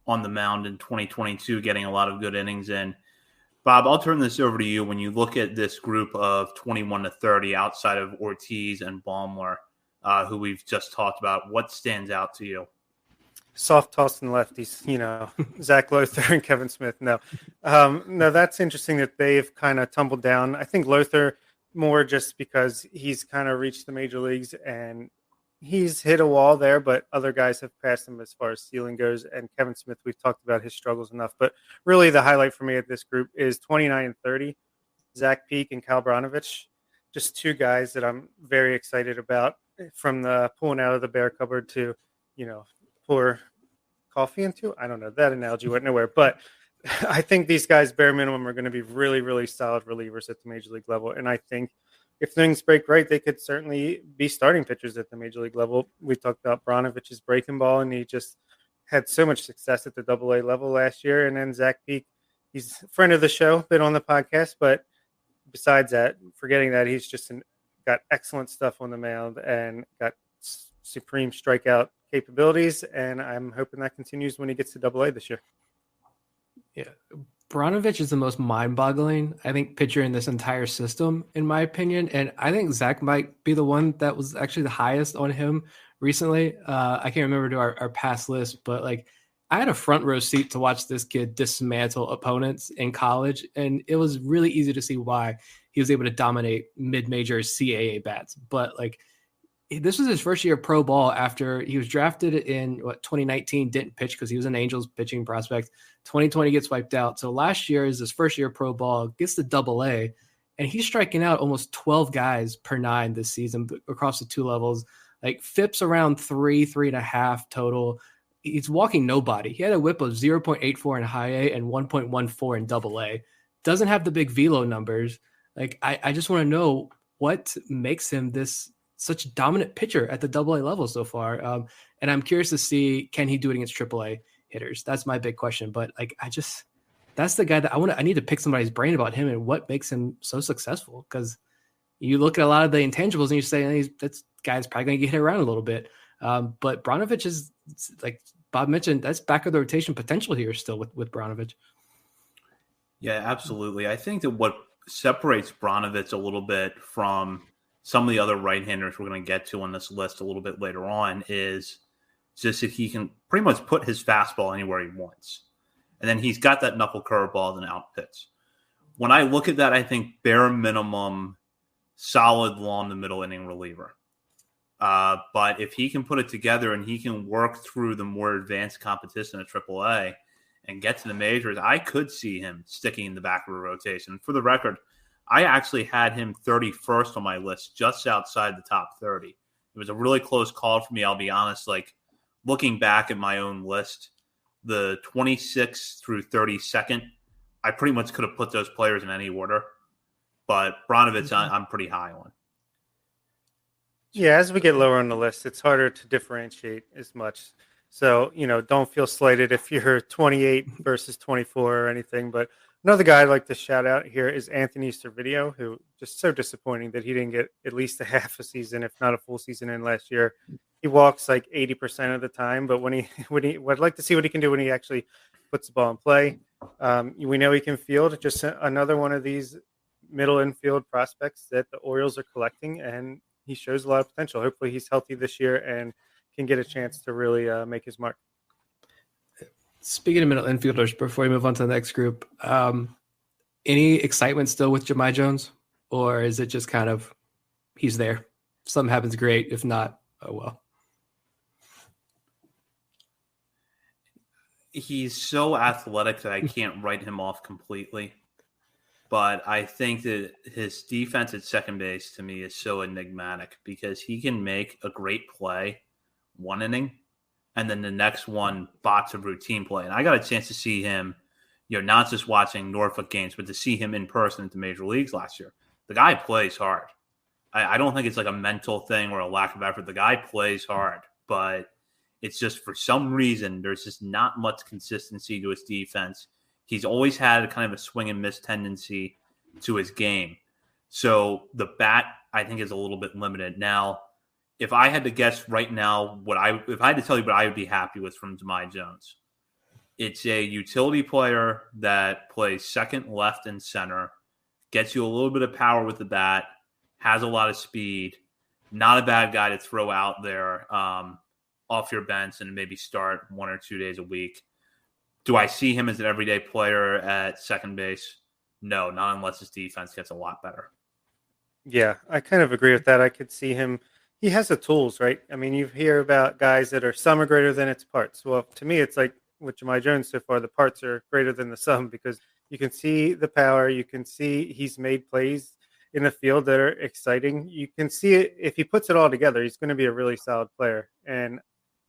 on the mound in 2022 getting a lot of good innings in. Bob, I'll turn this over to you. When you look at this group of 21 to 30 outside of Ortiz and Baumler, who we've just talked about, what stands out to you? Soft toss and lefties, you know, Zach Lothar and Kevin Smith. No, that's interesting that they've kind of tumbled down. I think Lothar more just because he's kind of reached the major leagues and he's hit a wall there, but other guys have passed him as far as ceiling goes. And Kevin Smith, we've talked about his struggles enough, but really the highlight for me at this group is 29 and 30, Zach Peak and Cal Branovich, just two guys that I'm very excited about, from the pulling out of the bear cupboard to, you know, pour coffee into. I don't know. That analogy went nowhere, but I think these guys, bare minimum, are going to be really, really solid relievers at the major league level. And I think if things break right, they could certainly be starting pitchers at the major league level. We talked about Branovich's breaking ball, and he just had so much success at the AA level last year. And then Zach Peak, he's a friend of the show, been on the podcast, but besides that, forgetting that, he's just got excellent stuff on the mound and got supreme strikeout capabilities. And I'm hoping that continues when he gets to AA this year. Yeah. Branovich is the most mind-boggling, I think, pitcher in this entire system, in my opinion. And I think Zach might be the one that was actually the highest on him recently. I can't remember to our past list, but like I had a front row seat to watch this kid dismantle opponents in college, and it was really easy to see why he was able to dominate mid-major CAA bats. But like this was his first year of pro ball after he was drafted in 2019, didn't pitch because he was an Angels pitching prospect. 2020 gets wiped out. So last year is his first year of pro ball, gets to AA, and he's striking out almost 12 guys per 9 this season across the 2 levels, like FIPS around 3.5 total. He's walking nobody. He had a whip of 0.84 in high A and 1.14 in AA. Doesn't have the big velo numbers. Like I just want to know what makes him this such dominant pitcher at the AA level so far. And I'm curious to see, can he do it against AAA hitters? That's my big question. But like, that's the guy that I need to pick somebody's brain about him and what makes him so successful. Cause you look at a lot of the intangibles and you say, that guy's probably going to get hit around a little bit. But Branovich is, like Bob mentioned, that's back of the rotation potential here still with Branovich. Yeah, absolutely. I think that what separates Branovich a little bit from some of the other right-handers we're going to get to on this list a little bit later on is just that he can pretty much put his fastball anywhere he wants. And then he's got that knuckle curveball and out pitch. When I look at that, I think bare minimum, solid long the middle inning reliever. But if he can put it together and he can work through the more advanced competition at AAA and get to the majors, I could see him sticking in the back of a rotation. For the record, I actually had him 31st on my list, just outside the top 30. It was a really close call for me, I'll be honest. Like, looking back at my own list, the 26th through 32nd, I pretty much could have put those players in any order. But Branovich, I'm pretty high on. Yeah, as we get lower on the list, it's harder to differentiate as much. So, don't feel slighted if you're 28 versus 24 or anything. But another guy I'd like to shout out here is Anthony Servideo, who just so disappointing that he didn't get at least a half a season, if not a full season in last year. He walks like 80% of the time, but I'd like to see what he can do when he actually puts the ball in play. We know he can field. Just another one of these middle infield prospects that the Orioles are collecting, and he shows a lot of potential. Hopefully he's healthy this year and can get a chance to really make his mark. Speaking of middle infielders, before we move on to the next group, any excitement still with Jahmai Jones? Or is it just kind of, he's there? If something happens, great. If not, oh well. He's so athletic that I can't write him off completely. But I think that his defense at second base to me is so enigmatic because he can make a great play one inning and then the next one bots a routine play. And I got a chance to see him, not just watching Norfolk games, but to see him in person at the major leagues last year. The guy plays hard. I don't think it's like a mental thing or a lack of effort. The guy plays hard, but it's just for some reason, there's just not much consistency to his defense. He's always had kind of a swing and miss tendency to his game. So the bat, I think, is a little bit limited. Now, if I had to guess right now, if I had to tell you what I would be happy with from Jahmai Jones, it's a utility player that plays second, left, and center, gets you a little bit of power with the bat, has a lot of speed, not a bad guy to throw out there off your bench and maybe start 1 or 2 days a week. Do I see him as an everyday player at second base? No, not unless his defense gets a lot better. Yeah, I kind of agree with that. I could see him. He has the tools, right? I mean, you hear about guys that are sum are greater than its parts. Well, to me, it's like with Jahmai Jones so far, the parts are greater than the sum because you can see the power. You can see he's made plays in the field that are exciting. You can see it. If he puts it all together, he's going to be a really solid player. And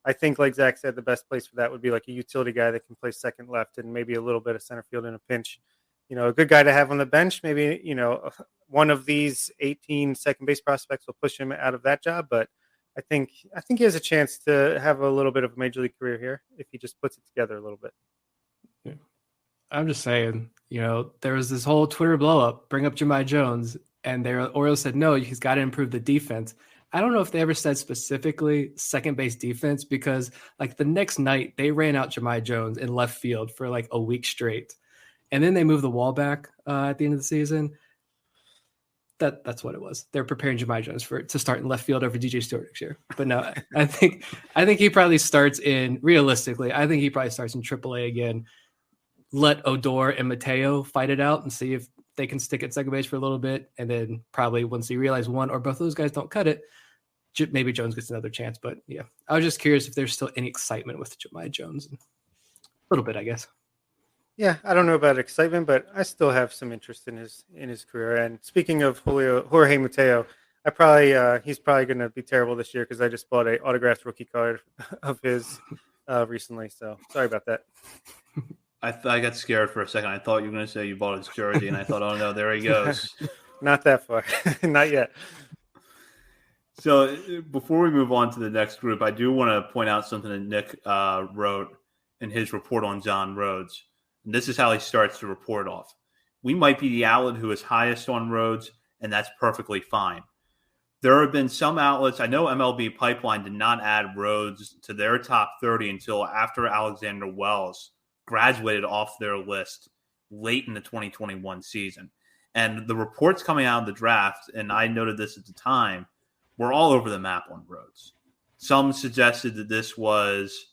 I think, like Zach said, the best place for that would be like a utility guy that can play second, left, and maybe a little bit of center field in a pinch. A good guy to have on the bench. Maybe, one of these 18 second base prospects will push him out of that job. But I think he has a chance to have a little bit of a major league career here if he just puts it together a little bit. Yeah. I'm just saying, there was this whole Twitter blow up, bring up Jahmai Jones, and the Orioles said, no, he's got to improve the defense. I don't know if they ever said specifically second base defense because like the next night they ran out Jahmai Jones in left field for like a week straight. And then they moved the wall back at the end of the season. that's what it was. They're preparing Jahmai Jones to start in left field over DJ Stewart next year. But no, I think he probably starts realistically, I think he probably starts in AAA again. Let Odor and Mateo fight it out and see if they can stick at second base for a little bit. And then probably once they realize one or both of those guys don't cut it, maybe Jones gets another chance. But yeah, I was just curious if there's still any excitement with Jahmai Jones. A little bit, I guess. Yeah, I don't know about excitement, but I still have some interest in his career. And speaking of Jorge Mateo, he's probably going to be terrible this year because I just bought an autographed rookie card of his recently. So sorry about that. I got scared for a second. I thought you were going to say you bought his jersey, and I thought, oh no, there he goes. Not that far, not yet. So before we move on to the next group, I do want to point out something that Nick wrote in his report on John Rhodes. And this is how he starts the report off. We might be the outlet who is highest on Rhodes, and that's perfectly fine. There have been some outlets, I know MLB Pipeline did not add Rhodes to their top 30 until after Alexander Wells graduated off their list late in the 2021 season. And the reports coming out of the draft, and I noted this at the time, were all over the map on Rhodes. Some suggested that this was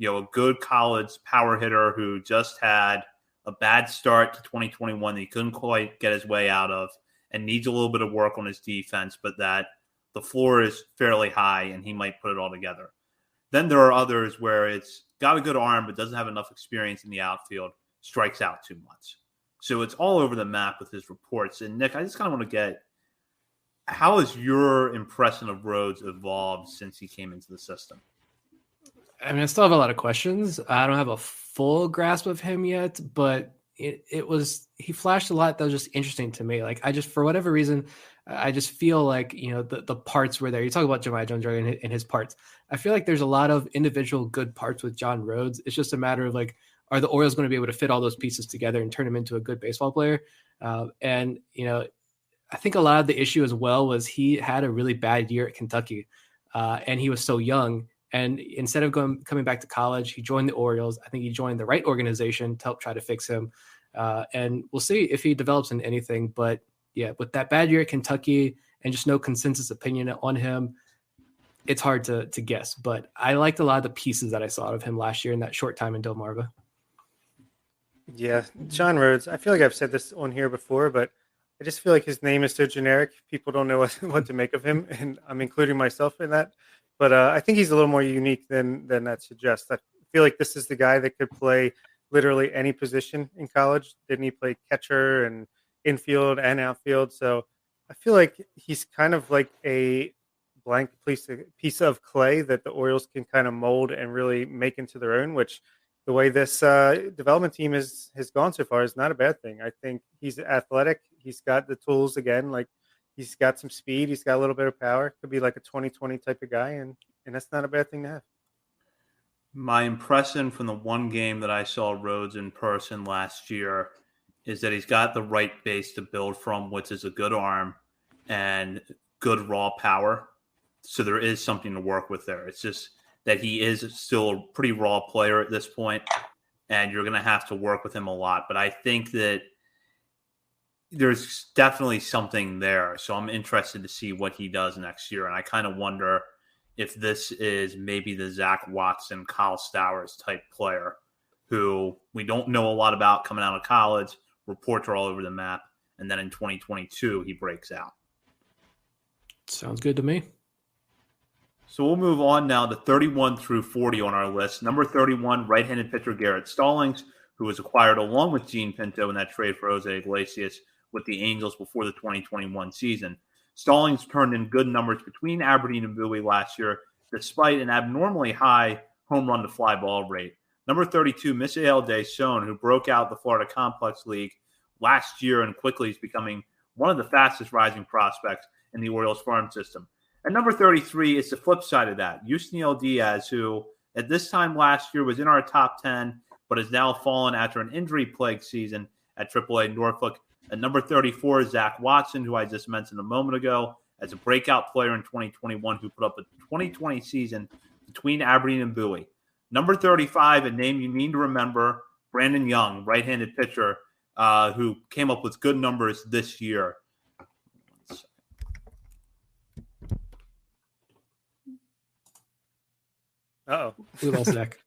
a good college power hitter who just had a bad start to 2021 that he couldn't quite get his way out of and needs a little bit of work on his defense, but that the floor is fairly high and he might put it all together. Then there are others where it's got a good arm but doesn't have enough experience in the outfield, strikes out too much. So it's all over the map with his reports. And Nick, I just kind of want to get, how has your impression of Rhodes evolved since he came into the system? I mean, I still have a lot of questions. I don't have a full grasp of him yet, but he flashed a lot that was just interesting to me. Like, for whatever reason, I just feel like, the parts were there. You talk about Jahmai Jones earlier in his parts. I feel like there's a lot of individual good parts with John Rhodes. It's just a matter of like, are the Orioles going to be able to fit all those pieces together and turn him into a good baseball player? I think a lot of the issue as well was he had a really bad year at Kentucky, and he was so young. And instead of coming back to college, he joined the Orioles. I think he joined the right organization to help try to fix him. And we'll see if he develops in anything. But yeah, with that bad year at Kentucky and just no consensus opinion on him, it's hard to guess. But I liked a lot of the pieces that I saw of him last year in that short time in Delmarva. Yeah, John Rhodes, I feel like I've said this on here before, but I just feel like his name is so generic. People don't know what to make of him, and I'm including myself in that. But I think he's a little more unique than that suggests. I feel like this is the guy that could play literally any position in college. Didn't he play catcher and infield and outfield? So I feel like he's kind of like a blank piece of clay that the Orioles can kind of mold and really make into their own, which the way this development team has gone so far is not a bad thing. I think he's athletic. He's got the tools again, like he's got some speed. He's got a little bit of power. Could be like a 20-20 type of guy, and that's not a bad thing to have. My impression from the one game that I saw Rhodes in person last year is that he's got the right base to build from, which is a good arm and good raw power. So there is something to work with there. It's just that he is still a pretty raw player at this point, and you're going to have to work with him a lot. But I think that there's definitely something there. So I'm interested to see what he does next year. And I kind of wonder if this is maybe the Zach Watson, Kyle Stowers type player who we don't know a lot about coming out of college. Reports are all over the map. And then in 2022, he breaks out. Sounds good to me. So we'll move on now to 31 through 40 on our list. Number 31, right-handed pitcher Garrett Stallings, who was acquired along with Gene Pinto in that trade for Jose Iglesias with the Angels before the 2021 season. Stallings turned in good numbers between Aberdeen and Bowie last year, despite an abnormally high home run to fly ball rate. Number 32, Misael Deschon, who broke out the Florida Complex League last year and quickly is becoming one of the fastest rising prospects in the Orioles farm system. And number 33 is the flip side of that. Yusniel Diaz, who at this time last year was in our top 10, but has now fallen after an injury-plagued season at AAA Norfolk. At number 34 is Zach Watson, who I just mentioned a moment ago, as a breakout player in 2021 who put up a 2020 season between Aberdeen and Bowie. Number 35, a name you need to remember, Brandon Young, right-handed pitcher, who came up with good numbers this year. Let's Uh-oh. We lost Zach.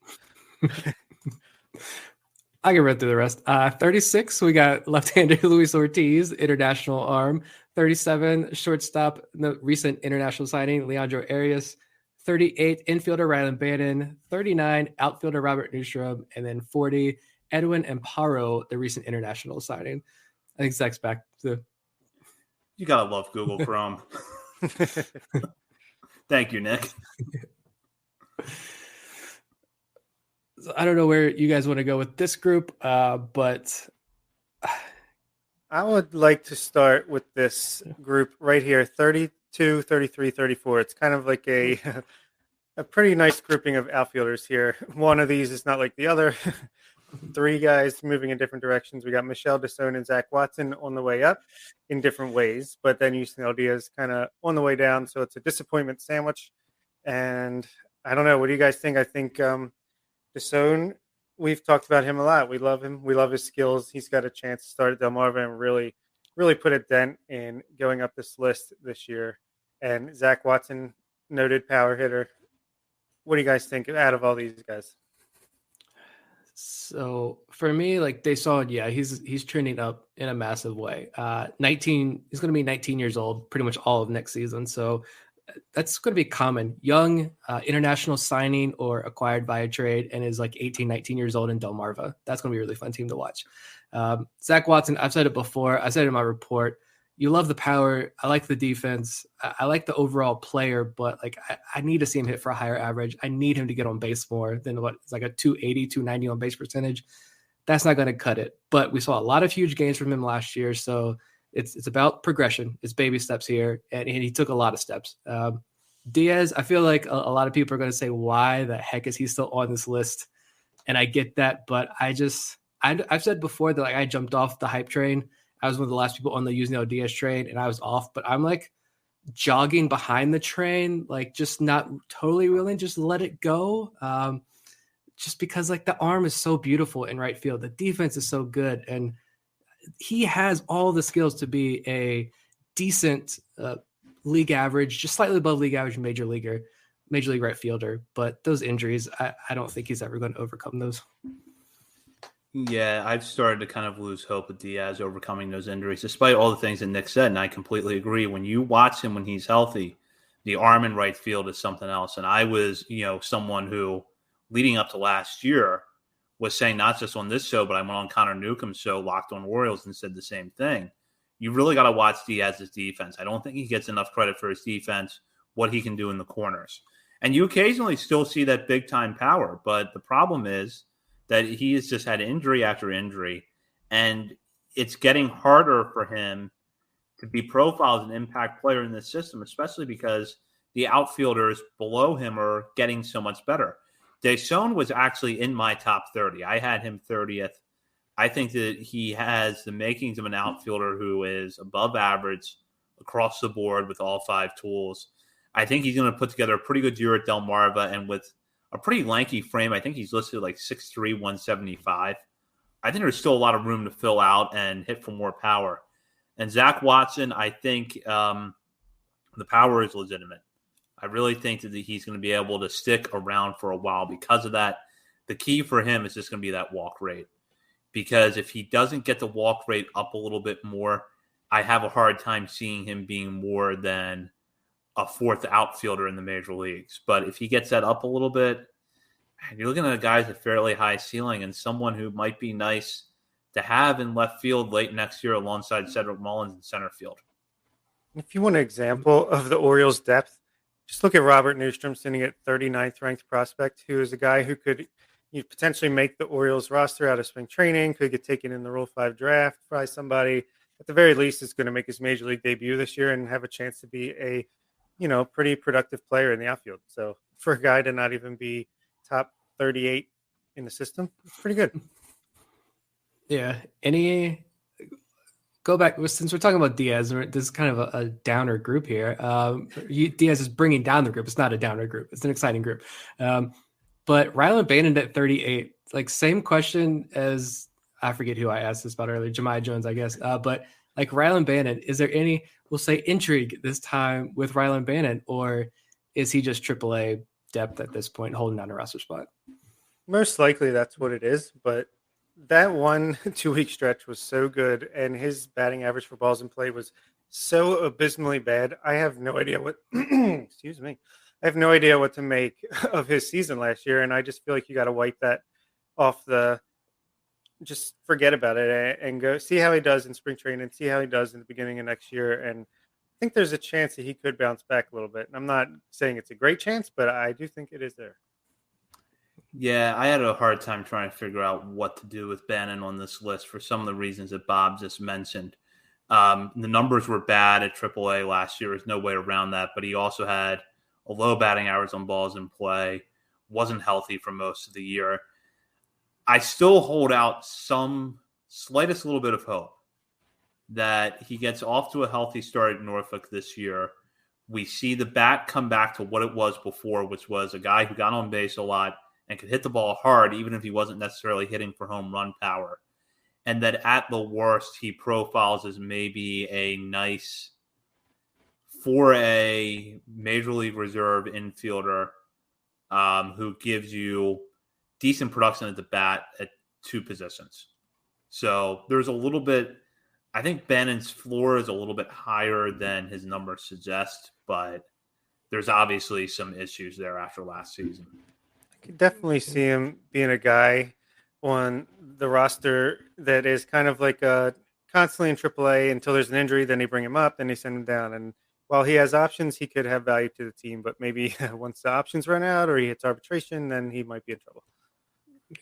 I can run through the rest. 36, we got left-hander Luis Ortiz, international arm. 37, shortstop, the recent international signing, Leandro Arias. 38, infielder Rylan Bannon. 39, outfielder Robert Newstrom. And then 40, Edwin Amparo, the recent international signing. I think Zach's back to. You gotta love Google Chrome. Thank you, Nick. So I don't know where you guys want to go with this group, but I would like to start with this group right here, 32, 33, 34. It's kind of like a pretty nice grouping of outfielders here. One of these is not like the other. Three guys moving in different directions. We got Michelle Desone and Zach Watson on the way up in different ways, but then Yusniel Diaz kind of on the way down. So it's a disappointment sandwich. And I don't know. What do you guys think? I think Desone, we've talked about him a lot. We love him. We love his skills. He's got a chance to start at Delmarva and really, really put a dent in going up this list this year. And Zach Watson, noted power hitter. What do you guys think out of all these guys? So for me, like Desone, yeah, he's trending up in a massive way. 19, he's going to be 19 years old pretty much all of next season. So that's going to be common. Young international signing or acquired via trade and is like 18, 19 years old in Delmarva. That's going to be a really fun team to watch. Zach Watson, I've said it before. I said it in my report. You love the power. I like the defense. I like the overall player, but like I need to see him hit for a higher average. I need him to get on base more than what it's like a 280, 290 on base percentage. That's not going to cut it. But we saw a lot of huge gains from him last year. So it's about progression. It's baby steps here. And he took a lot of steps. Diaz, I feel like a lot of people are going to say, why the heck is he still on this list? And I get that. But I've said before that like I jumped off the hype train. I was one of the last people on the Yusniel Diaz train, and I was off. But I'm like jogging behind the train, like just not totally willing, just let it go. Just because like the arm is so beautiful in right field, the defense is so good, and he has all the skills to be a decent league average, just slightly above league average major league right fielder. But those injuries, I don't think he's ever going to overcome those. Yeah, I've started to kind of lose hope with Diaz overcoming those injuries, despite all the things that Nick said, and I completely agree. When you watch him when he's healthy, the arm in right field is something else. And I was, someone who, leading up to last year, was saying not just on this show, but I went on Connor Newcomb's show, Locked on Orioles, and said the same thing. You really got to watch Diaz's defense. I don't think he gets enough credit for his defense, what he can do in the corners. And you occasionally still see that big-time power, but the problem is that he has just had injury after injury, and it's getting harder for him to be profiled as an impact player in this system, especially because the outfielders below him are getting so much better. Desone was actually in my top 30. I had him 30th. I think that he has the makings of an outfielder who is above average across the board with all five tools. I think he's going to put together a pretty good year at Delmarva, and with a pretty lanky frame. I think he's listed like 6'3", 175. I think there's still a lot of room to fill out and hit for more power. And Zach Watson, I think the power is legitimate. I really think that he's going to be able to stick around for a while because of that. The key for him is just going to be that walk rate. Because if he doesn't get the walk rate up a little bit more, I have a hard time seeing him being more than a fourth outfielder in the major leagues. But if he gets that up a little bit, you're looking at a guy with a fairly high ceiling and someone who might be nice to have in left field late next year alongside Cedric Mullins in center field. If you want an example of the Orioles' depth, just look at Robert Newstrom sitting at 39th ranked prospect, who is a guy who could potentially make the Orioles roster out of spring training, could get taken in the Rule 5 draft by somebody. At the very least, is going to make his major league debut this year and have a chance to be a pretty productive player in the outfield. So for a guy to not even be top 38 in the system, it's pretty good. Yeah. Go back, since we're talking about Diaz, this is kind of a downer group here. Diaz is bringing down the group. It's not a downer group. It's an exciting group. But Rylan Bannon at 38, like same question as, I forget who I asked this about earlier, Jemiah Jones, I guess. But like Rylan Bannon, is there any, we'll say, intrigue this time with Rylan Bannon, or is he just AAA depth at this point, holding down a roster spot. Most likely that's what it is, but that 1-2 week stretch was so good, and his batting average for balls in play was so abysmally bad. I have no idea what excuse me. I have no idea what to make of his season last year, and I just feel like you got to wipe that off just forget about it and go see how he does in spring training and see how he does in the beginning of next year. And I think there's a chance that he could bounce back a little bit. And I'm not saying it's a great chance, but I do think it is there. Yeah, I had a hard time trying to figure out what to do with Bannon on this list for some of the reasons that Bob just mentioned. The numbers were bad at AAA last year. There's no way around that. But he also had a low batting average on balls in play, wasn't healthy for most of the year. I still hold out some slightest little bit of hope that he gets off to a healthy start at Norfolk this year. We see the bat come back to what it was before, which was a guy who got on base a lot and could hit the ball hard, even if he wasn't necessarily hitting for home run power. And that at the worst, he profiles as maybe a nice, for a Major League Reserve infielder who gives you decent production at the bat at two positions. So there's a little bit, I think Bannon's floor is a little bit higher than his numbers suggest, but there's obviously some issues there after last season. I could definitely see him being a guy on the roster that is kind of like constantly in AAA until there's an injury, then they bring him up, then they send him down. And while he has options, he could have value to the team, but maybe once the options run out or he hits arbitration, then he might be in trouble.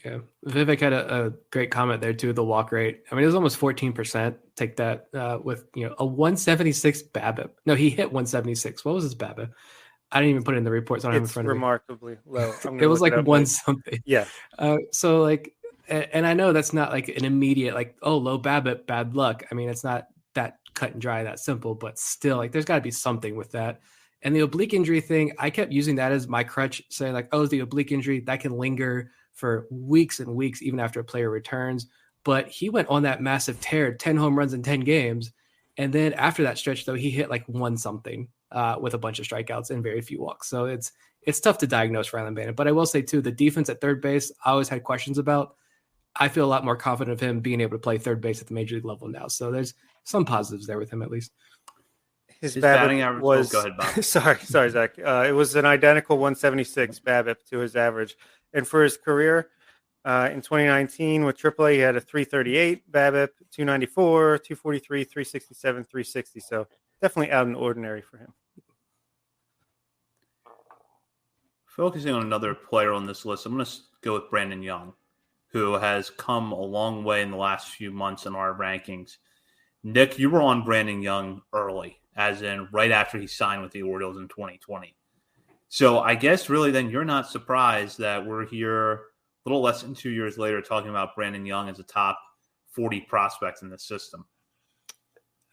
Yeah, Vivek had a great comment there too. The walk rate. I mean, it was almost 14%. Take that with a 176 BABIP. No, he hit 176. What was his BABIP? I didn't even put it in the report, so I don't have it in front of me. Remarkably low. It was like one something. Yeah. So like, and I know that's not like an immediate like, oh, low BABIP, bad luck. I mean, it's not that cut and dry, that simple, but still, like, there's got to be something with that. And the oblique injury thing, I kept using that as my crutch, saying like, oh, the oblique injury that can linger for weeks and weeks, even after a player returns. But he went on that massive tear, 10 home runs in 10 games. And then after that stretch, though, he hit like one something with a bunch of strikeouts and very few walks. So it's tough to diagnose for Rylan Bannon. But I will say, too, the defense at third base, I always had questions about. I feel a lot more confident of him being able to play third base at the major league level now. So there's some positives there with him, at least. His batting average was, go ahead, Bob. sorry, Zach. It was an identical 176 BABIP to his average. And for his career in 2019 with AAA, he had a 338 BABIP, 294, 243, 367, 360. So definitely out of the ordinary for him. Focusing on another player on this list, I'm going to go with Brandon Young, who has come a long way in the last few months in our rankings. Nick, you were on Brandon Young early, as in right after he signed with the Orioles in 2020. So I guess really then you're not surprised that we're here a little less than 2 years later talking about Brandon Young as a top 40 prospect in the system.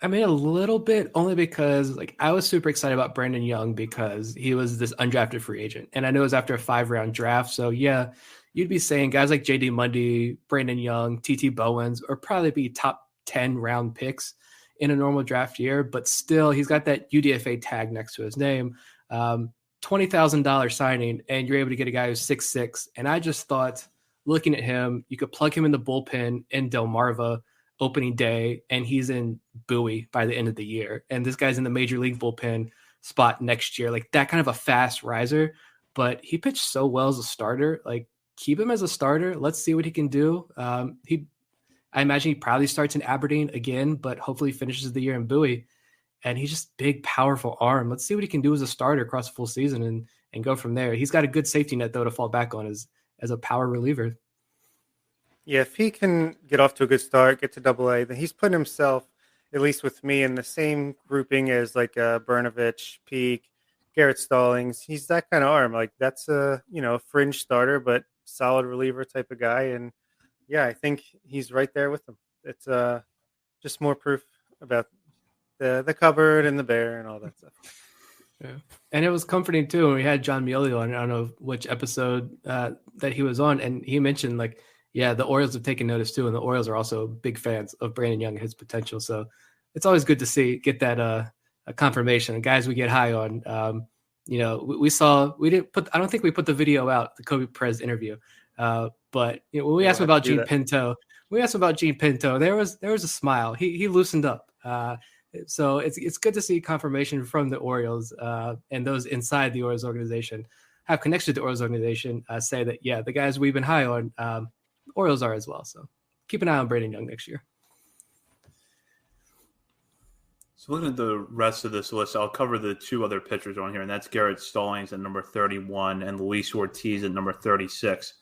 I mean, a little bit, only because like I was super excited about Brandon Young because he was this undrafted free agent. And I know it was after a 5-round draft. So yeah, you'd be saying guys like JD Mundy, Brandon Young, TT Bowens, or probably be top 10 round picks in a normal draft year. But still, he's got that UDFA tag next to his name. $20,000 signing, and you're able to get a guy who's 6'6". And I just thought, looking at him, you could plug him in the bullpen in Delmarva opening day, and he's in Bowie by the end of the year. And this guy's in the major league bullpen spot next year, like that kind of a fast riser. But he pitched so well as a starter. Like, keep him as a starter. Let's see what he can do. I imagine he probably starts in Aberdeen again, but hopefully finishes the year in Bowie. And he's just big, powerful arm. Let's see what he can do as a starter across the full season and go from there. He's got a good safety net, though, to fall back on as a power reliever. Yeah, if he can get off to a good start, get to AA, then he's putting himself, at least with me, in the same grouping as like Brnovich, Peak, Garrett Stallings. He's that kind of arm. Like that's a fringe starter, but solid reliever type of guy. And yeah, I think he's right there with them. It's just more proof about the cupboard and the bear and all that stuff. Yeah. And it was comforting too when we had John Miele on. I don't know which episode that he was on, and he mentioned like, yeah, the Orioles have taken notice too, and the Orioles are also big fans of Brandon Young and his potential. So it's always good to get that a confirmation. And guys we get high on, I don't think we put the video out, the Kobe Perez interview. But when we asked him about Gene Pinto, there was a smile. He loosened up. So it's good to see confirmation from the Orioles and those inside the Orioles organization have connection to the Orioles organization say that, the guys we've been high on, Orioles are as well. So keep an eye on Braden Young next year. So looking at the rest of this list, I'll cover the two other pitchers on here, and that's Garrett Stallings at number 31 and Luis Ortiz at number 36.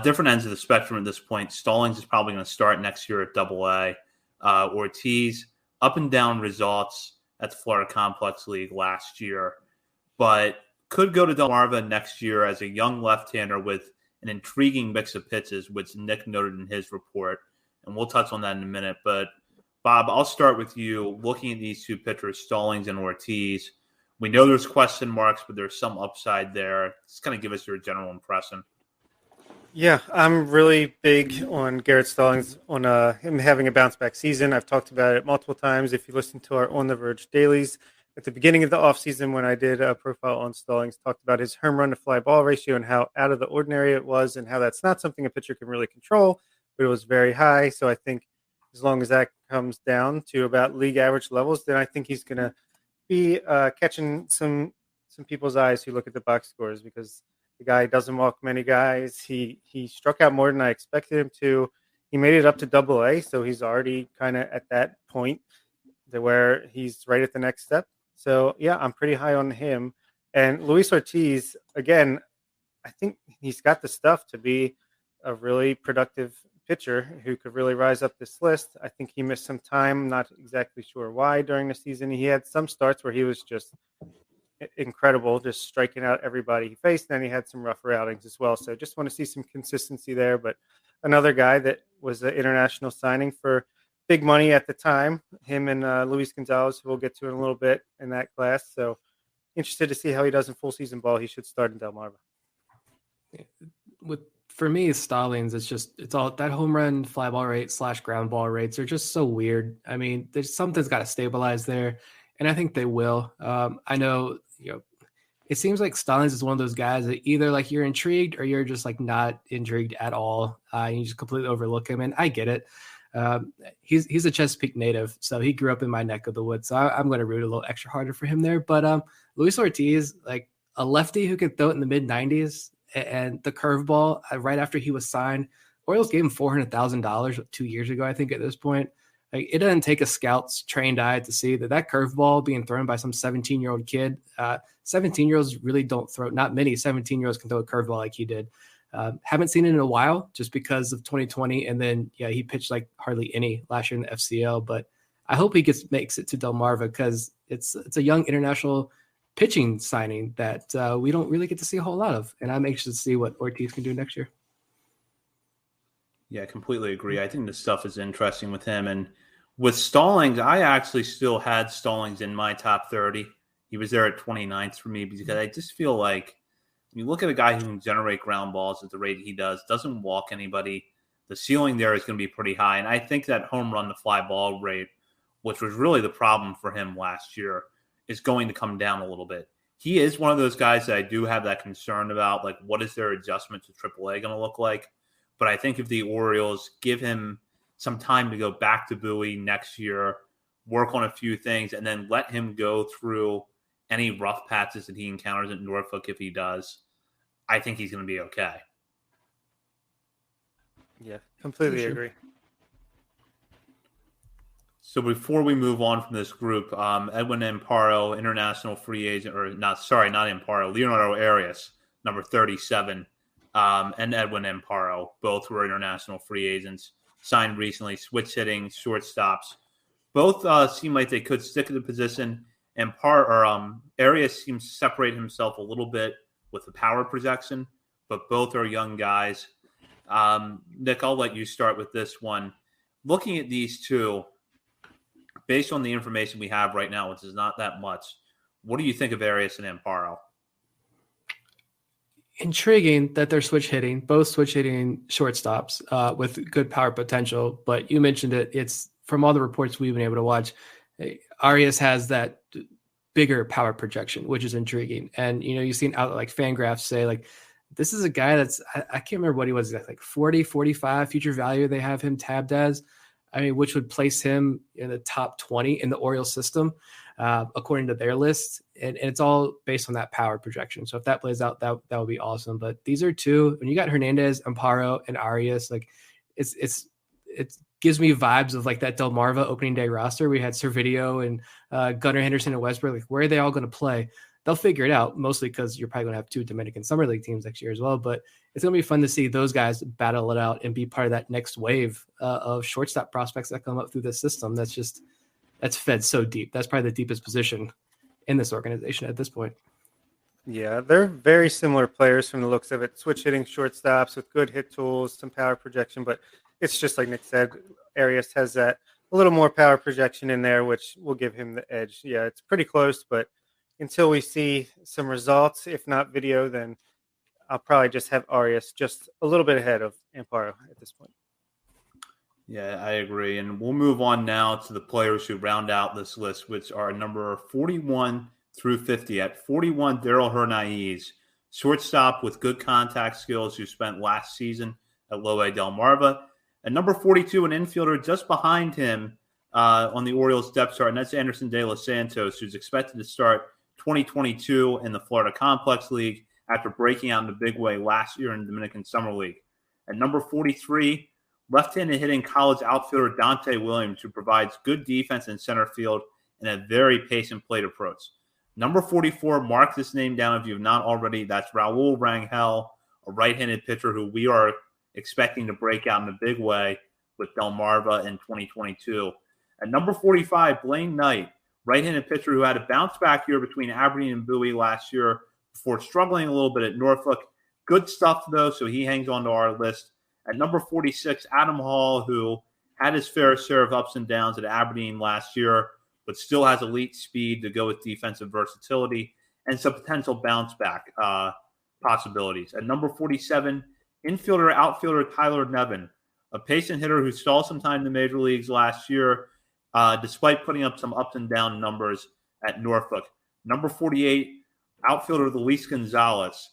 Different ends of the spectrum at this point. Stallings is probably going to start next year at Double-A. Ortiz, up and down results at the Florida Complex League last year, but could go to Delmarva next year as a young left-hander with an intriguing mix of pitches, which Nick noted in his report, and we'll touch on that in a minute. But Bob, I'll start with you. Looking at these two pitchers, Stallings and Ortiz, we know there's question marks, but there's some upside there. Just kind of give us your general impression. Yeah, I'm really big on Garrett Stallings, on him having a bounce-back season. I've talked about it multiple times. If you listen to our On the Verge dailies, at the beginning of the offseason when I did a profile on Stallings, talked about his home run to fly ball ratio and how out of the ordinary it was and how that's not something a pitcher can really control, but it was very high. So I think as long as that comes down to about league average levels, then I think he's going to be catching some people's eyes who look at the box scores, because the guy doesn't walk many guys. He struck out more than I expected him to. He made it up to Double-A, so he's already kind of at that point where he's right at the next step. So, yeah, I'm pretty high on him. And Luis Ortiz, again, I think he's got the stuff to be a really productive pitcher who could really rise up this list. I think he missed some time, not exactly sure why during the season. He had some starts where he was just incredible, just striking out everybody he faced. Then he had some rougher outings as well. So just want to see some consistency there. But another guy that was an international signing for big money at the time, him and Luis Gonzalez, who we'll get to in a little bit in that class. So interested to see how he does in full season ball. He should start in Delmarva. For me, Stallings, it's all that home run fly ball rate / ground ball rates are just so weird. I mean, there's something's got to stabilize there, and I think they will. I know, it seems like Stallings is one of those guys that either like you're intrigued or you're just like not intrigued at all. You just completely overlook him, and I get it. He's a Chesapeake native, so he grew up in my neck of the woods. So I'm going to root a little extra harder for him there. But Luis Ortiz, like a lefty who could throw it in the mid 90s, and the curveball right after he was signed, Orioles gave him $400,000 2 years ago, I think, at this point. Like, it doesn't take a scout's trained eye to see that curveball being thrown by some 17-year-old kid. 17-year-olds really don't throw. Not many 17-year-olds can throw a curveball like he did. Haven't seen it in a while just because of 2020. And then, he pitched like hardly any last year in the FCL. But I hope he makes it to Delmarva, because it's a young international pitching signing that we don't really get to see a whole lot of. And I'm anxious to see what Ortiz can do next year. Yeah, I completely agree. I think this stuff is interesting with him. And with Stallings, I actually still had Stallings in my top 30. He was there at 29th for me, because I just feel like when you look at a guy who can generate ground balls at the rate he does, doesn't walk anybody, the ceiling there is going to be pretty high. And I think that home run to fly ball rate, which was really the problem for him last year, is going to come down a little bit. He is one of those guys that I do have that concern about, like, what is their adjustment to AAA going to look like? But I think if the Orioles give him some time to go back to Bowie next year, work on a few things, and then let him go through any rough patches that he encounters at Norfolk, if he does, I think he's going to be okay. Yeah, completely agree. So before we move on from this group, Edwin Amparo, international free agent, not Amparo, Leonardo Arias, number 37, and Edwin Amparo, both were international free agents, signed recently, switch hitting, shortstops. Both seem like they could stick to the position. Arias seems to separate himself a little bit with the power projection, but both are young guys. Nick, I'll let you start with this one. Looking at these two, based on the information we have right now, which is not that much, what do you think of Arias and Amparo? Intriguing that they're both switch hitting shortstops with good power potential. But you mentioned it. It's from all the reports we've been able to watch, Arias has that bigger power projection, which is intriguing. And, you've seen outlet like Fangraphs say, like, this is a guy that's, I can't remember what he was, like 40, 45 future value they have him tabbed as. I mean, which would place him in the top 20 in the Orioles system, according to their list. And it's all based on that power projection. So if that plays out, that would be awesome. But these are two, when you got Hernandez, Amparo, and Arias, like it gives me vibes of like that Delmarva opening day roster. We had Servideo and Gunnar Henderson and Westbrook. Like, where are they all going to play? They'll figure it out, mostly because you're probably going to have 2 Dominican Summer League teams next year as well. But it's going to be fun to see those guys battle it out and be part of that next wave of shortstop prospects that come up through this system. That's fed so deep. That's probably the deepest position in this organization at this point. Yeah, they're very similar players from the looks of it. Switch hitting shortstops with good hit tools, some power projection, but it's just like Nick said, Arias has that a little more power projection in there, which will give him the edge. Yeah, it's pretty close, but until we see some results, if not video, then I'll probably just have Arias just a little bit ahead of Amparo at this point. Yeah, I agree. And we'll move on now to the players who round out this list, which are number 41 through 50. At 41, Daryl Hernandez, shortstop with good contact skills who spent last season at Low A Delmarva. At number 42, an infielder just behind him on the Orioles depth chart, and that's Anderson De Los Santos, who's expected to start 2022 in the Florida Complex League after breaking out in the big way last year in the Dominican Summer League. At number 43, left-handed hitting college outfielder Dante Williams, who provides good defense in center field and a very patient plate approach. Number 44, mark this name down if you have not already. That's Raul Rangel, a right-handed pitcher who we are expecting to break out in a big way with Delmarva in 2022. At number 45, Blaine Knight, right-handed pitcher who had a bounce-back year between Aberdeen and Bowie last year before struggling a little bit at Norfolk. Good stuff, though, so he hangs on to our list. At number 46, Adam Hall, who had his fair share of ups and downs at Aberdeen last year, but still has elite speed to go with defensive versatility and some potential bounce-back possibilities. At number 47, infielder, outfielder Tyler Nevin, a patient hitter who saw some time in the major leagues last year, despite putting up some ups and down numbers at Norfolk. Number 48, outfielder Luis Gonzalez.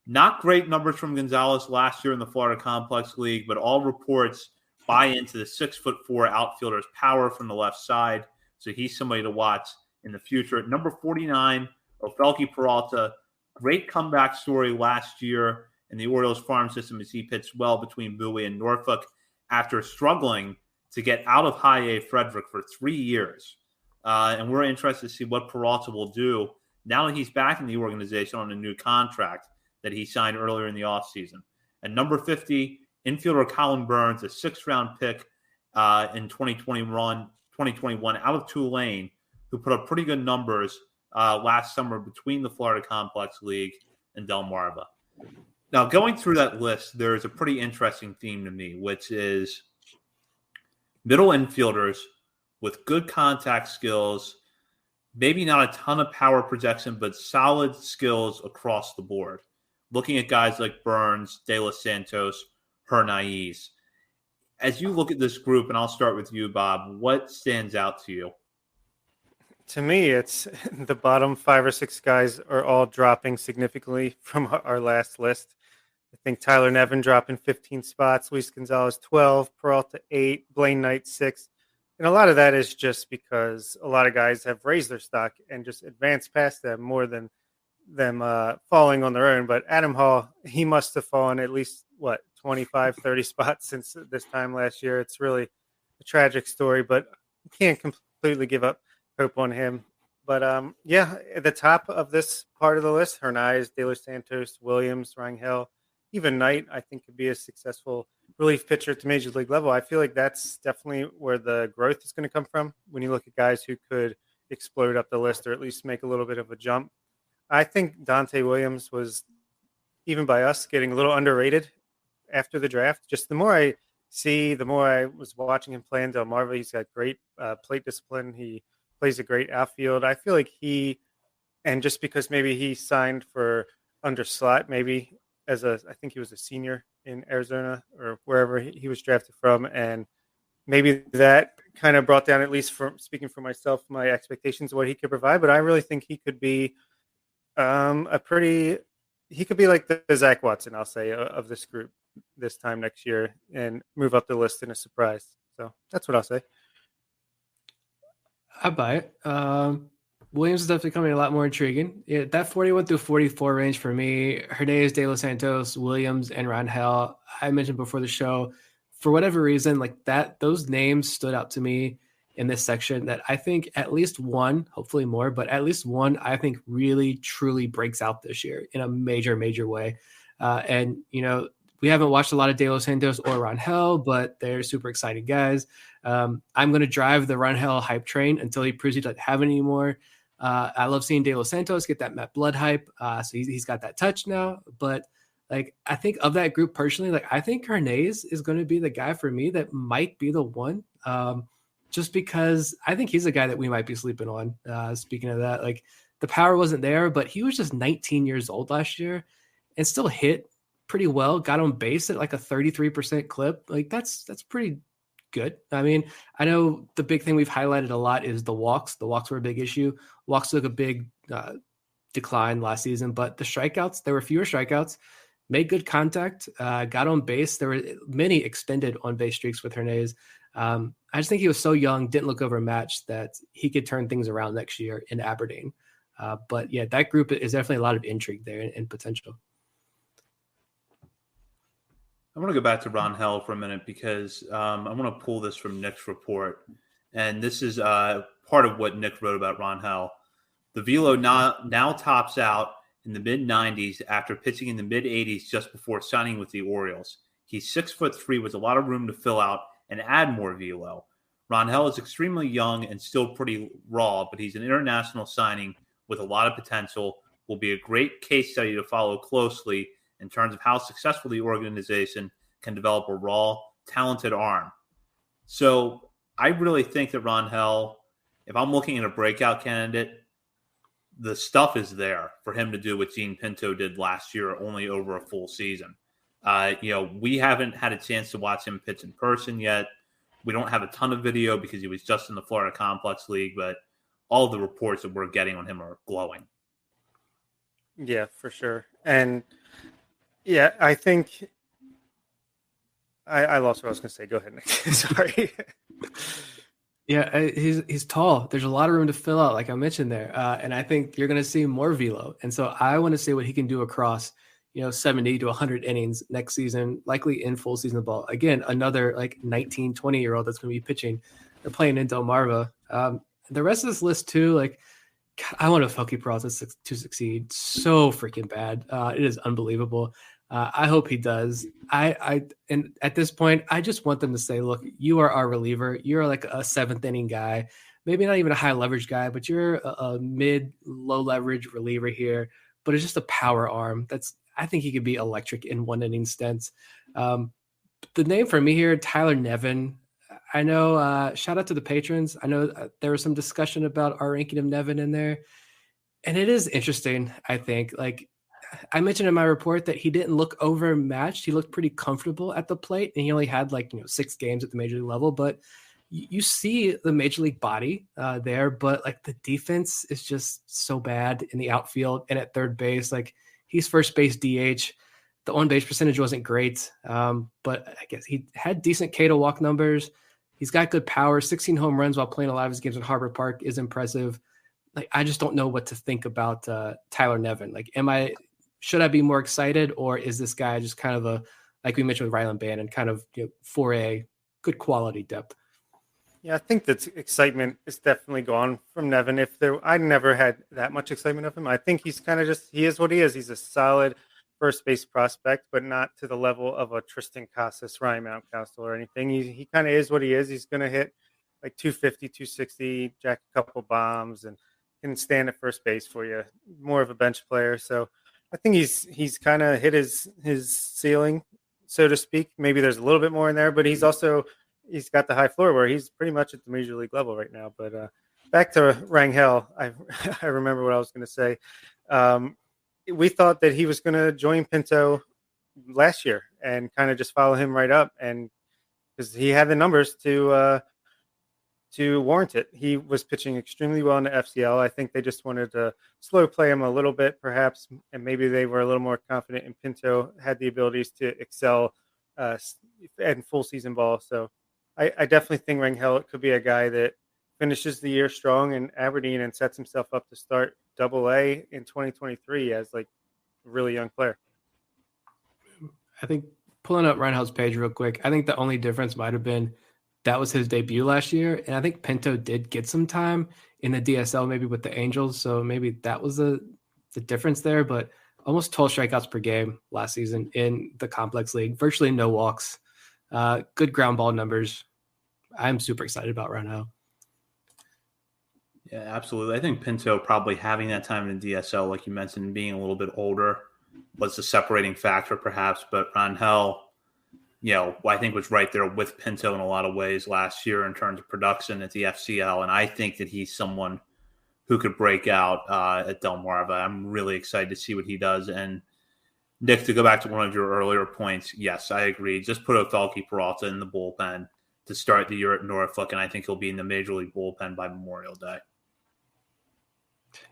Not great numbers from Gonzalez last year in the Florida Complex League, but all reports buy into the 6'4" outfielder's power from the left side. So he's somebody to watch in the future. At number 49, Ofelky Peralta. Great comeback story last year in the Orioles farm system as he pitched well between Bowie and Norfolk after struggling to get out of High A Frederick for 3 years. And we're interested to see what Peralta will do now that he's back in the organization on a new contract that he signed earlier in the offseason. At number 50, infielder Colin Burns, a 6th-round pick in 2021 out of Tulane, who put up pretty good numbers last summer between the Florida Complex League and Delmarva. Now, going through that list, there is a pretty interesting theme to me, which is middle infielders with good contact skills, maybe not a ton of power projection, but solid skills across the board. Looking at guys like Burns, De Los Santos, Hernandez. As you look at this group, and I'll start with you, Bob, what stands out to you? To me, it's the bottom 5 or 6 guys are all dropping significantly from our last list. I think Tyler Nevin dropping 15 spots, Luis Gonzalez 12, Peralta 8, Blaine Knight 6. And a lot of that is just because a lot of guys have raised their stock and just advanced past them more than them falling on their own. But Adam Hall, he must have fallen at least, 25, 30 spots since this time last year. It's really a tragic story, but you can't completely give up hope on him. But, at the top of this part of the list, Hernandez, De Los Santos, Williams, Rangel, even Knight, I think could be a successful relief pitcher at the major league level. I feel like that's definitely where the growth is going to come from when you look at guys who could explode up the list or at least make a little bit of a jump. I think Dante Williams was, even by us, getting a little underrated after the draft. Just the more I see, the more I was watching him play in Delmarva. He's got great plate discipline. He plays a great outfield. I feel like and just because maybe he signed for under slot, maybe I think he was a senior in Arizona or wherever he was drafted from. And maybe that kind of brought down, at least from speaking for myself, my expectations of what he could provide. But I really think he could be he could be like the Zach Watson, I'll say, of this group this time next year and move up the list in a surprise. So that's what I'll say. I buy it. Williams is definitely coming a lot more intriguing. Yeah, that 41 through 44 range for me, Hernandez, De Los Santos, Williams, and Rangel, I mentioned before the show, for whatever reason, like that, those names stood out to me in this section that I think at least one, hopefully more, but at least one, I think really, truly breaks out this year in a major, major way. And, you know, we haven't watched a lot of De Los Santos or Rangel, but they're super exciting guys. I'm going to drive the Rangel hype train until he proves he doesn't have it anymore. I love seeing De Los Santos get that Matt Blood hype. So he's got that touch now. But like, I think of that group personally, like I think Hernandez is going to be the guy for me that might be the one. Just because I think he's a guy that we might be sleeping on. Speaking of that, like the power wasn't there, but he was just 19 years old last year and still hit pretty well. Got on base at like a 33% clip. Like that's pretty good. I mean, I know the big thing we've highlighted a lot is the walks. The walks were a big issue. Walks took a big decline last season, but the strikeouts, there were fewer strikeouts, made good contact, got on base. There were many extended on base streaks with Hernandez. I just think he was so young, didn't look overmatched, that he could turn things around next year in Aberdeen. But yeah, that group is definitely a lot of intrigue there and potential. I want to go back to Rangel for a minute because I want to pull this from Nick's report. And this is part of what Nick wrote about Rangel. The velo now tops out in the mid-90s after pitching in the mid-80s just before signing with the Orioles. He's 6'3" with a lot of room to fill out and add more velo. Rangel is extremely young and still pretty raw, but he's an international signing with a lot of potential, will be a great case study to follow closely in terms of how successful the organization can develop a raw, talented arm. So I really think that Rangel, if I'm looking at a breakout candidate, the stuff is there for him to do what Gene Pinto did last year, only over a full season. We haven't had a chance to watch him pitch in person yet. We don't have a ton of video because he was just in the Florida Complex League, but all the reports that we're getting on him are glowing. Yeah, for sure. And yeah, I think I lost what I was going to say. Go ahead, Nick. Sorry. Yeah, he's tall. There's a lot of room to fill out, like I mentioned there. And I think you're going to see more velo. And so I want to see what he can do across 70 to 100 innings next season, likely in full season ball. Again, another like 19, 20-year-old that's going to be pitching. They're playing in Delmarva. The rest of this list too, like I want Afoki Peralta to succeed so freaking bad. It is unbelievable. I hope he does. And at this point, I just want them to say, look, you are our reliever. You're like a seventh inning guy, maybe not even a high leverage guy, but you're a mid low leverage reliever here, but it's just a power arm. I think he could be electric in one inning stints. The name for me here, Tyler Nevin. I know, shout out to the patrons. I know there was some discussion about our ranking of Nevin in there. And it is interesting, I think. Like I mentioned in my report that he didn't look overmatched. He looked pretty comfortable at the plate, and he only had 6 games at the major league level. But you see the major league body there, but like the defense is just so bad in the outfield and at third base. Like he's first base DH. The on-base percentage wasn't great, but I guess he had decent K to walk numbers. He's got good power. 16 home runs while playing a lot of his games at Harbor Park is impressive. Like I just don't know what to think about Tyler Nevin. Like, should I be more excited, or is this guy just kind of like we mentioned with Ryland Bannon, kind of for a good quality depth? Yeah, I think that excitement is definitely gone from Nevin. I never had that much excitement of him. I think he's kind of he is what he is. He's a solid first base prospect, but not to the level of a Tristan Casas, Ryan Mountcastle or anything. He kind of is what he is. He's going to hit like 250, 260, jack a couple bombs, and can stand at first base for you. More of a bench player. So I think he's kind of hit his ceiling, so to speak. Maybe there's a little bit more in there, but he's got the high floor where he's pretty much at the major league level right now. But back to Rangel, I remember what I was going to say. We thought that he was going to join Pinto last year and kind of just follow him right up, and because he had the numbers to to warrant it. He was pitching extremely well in the FCL. I think they just wanted to slow play him a little bit, perhaps, and maybe they were a little more confident in Pinto, had the abilities to excel in full season ball. So I definitely think Rangel could be a guy that finishes the year strong in Aberdeen and sets himself up to start Double-A in 2023 as like a really young player. I think pulling up Rangel's page real quick, I think the only difference might have been that was his debut last year. And I think Pinto did get some time in the DSL, maybe with the Angels. So maybe that was the difference there. But almost 12 strikeouts per game last season in the complex league, virtually no walks, good ground ball numbers. I'm super excited about Rangel. Yeah, absolutely. I think Pinto probably having that time in the DSL, like you mentioned, being a little bit older was the separating factor perhaps. But Rangel, I think was right there with Pinto in a lot of ways last year in terms of production at the FCL. And I think that he's someone who could break out at Delmarva. I'm really excited to see what he does. And Nick, to go back to one of your earlier points, yes, I agree. Just put Othalki Peralta in the bullpen to start the year at Norfolk, and I think he'll be in the Major League bullpen by Memorial Day.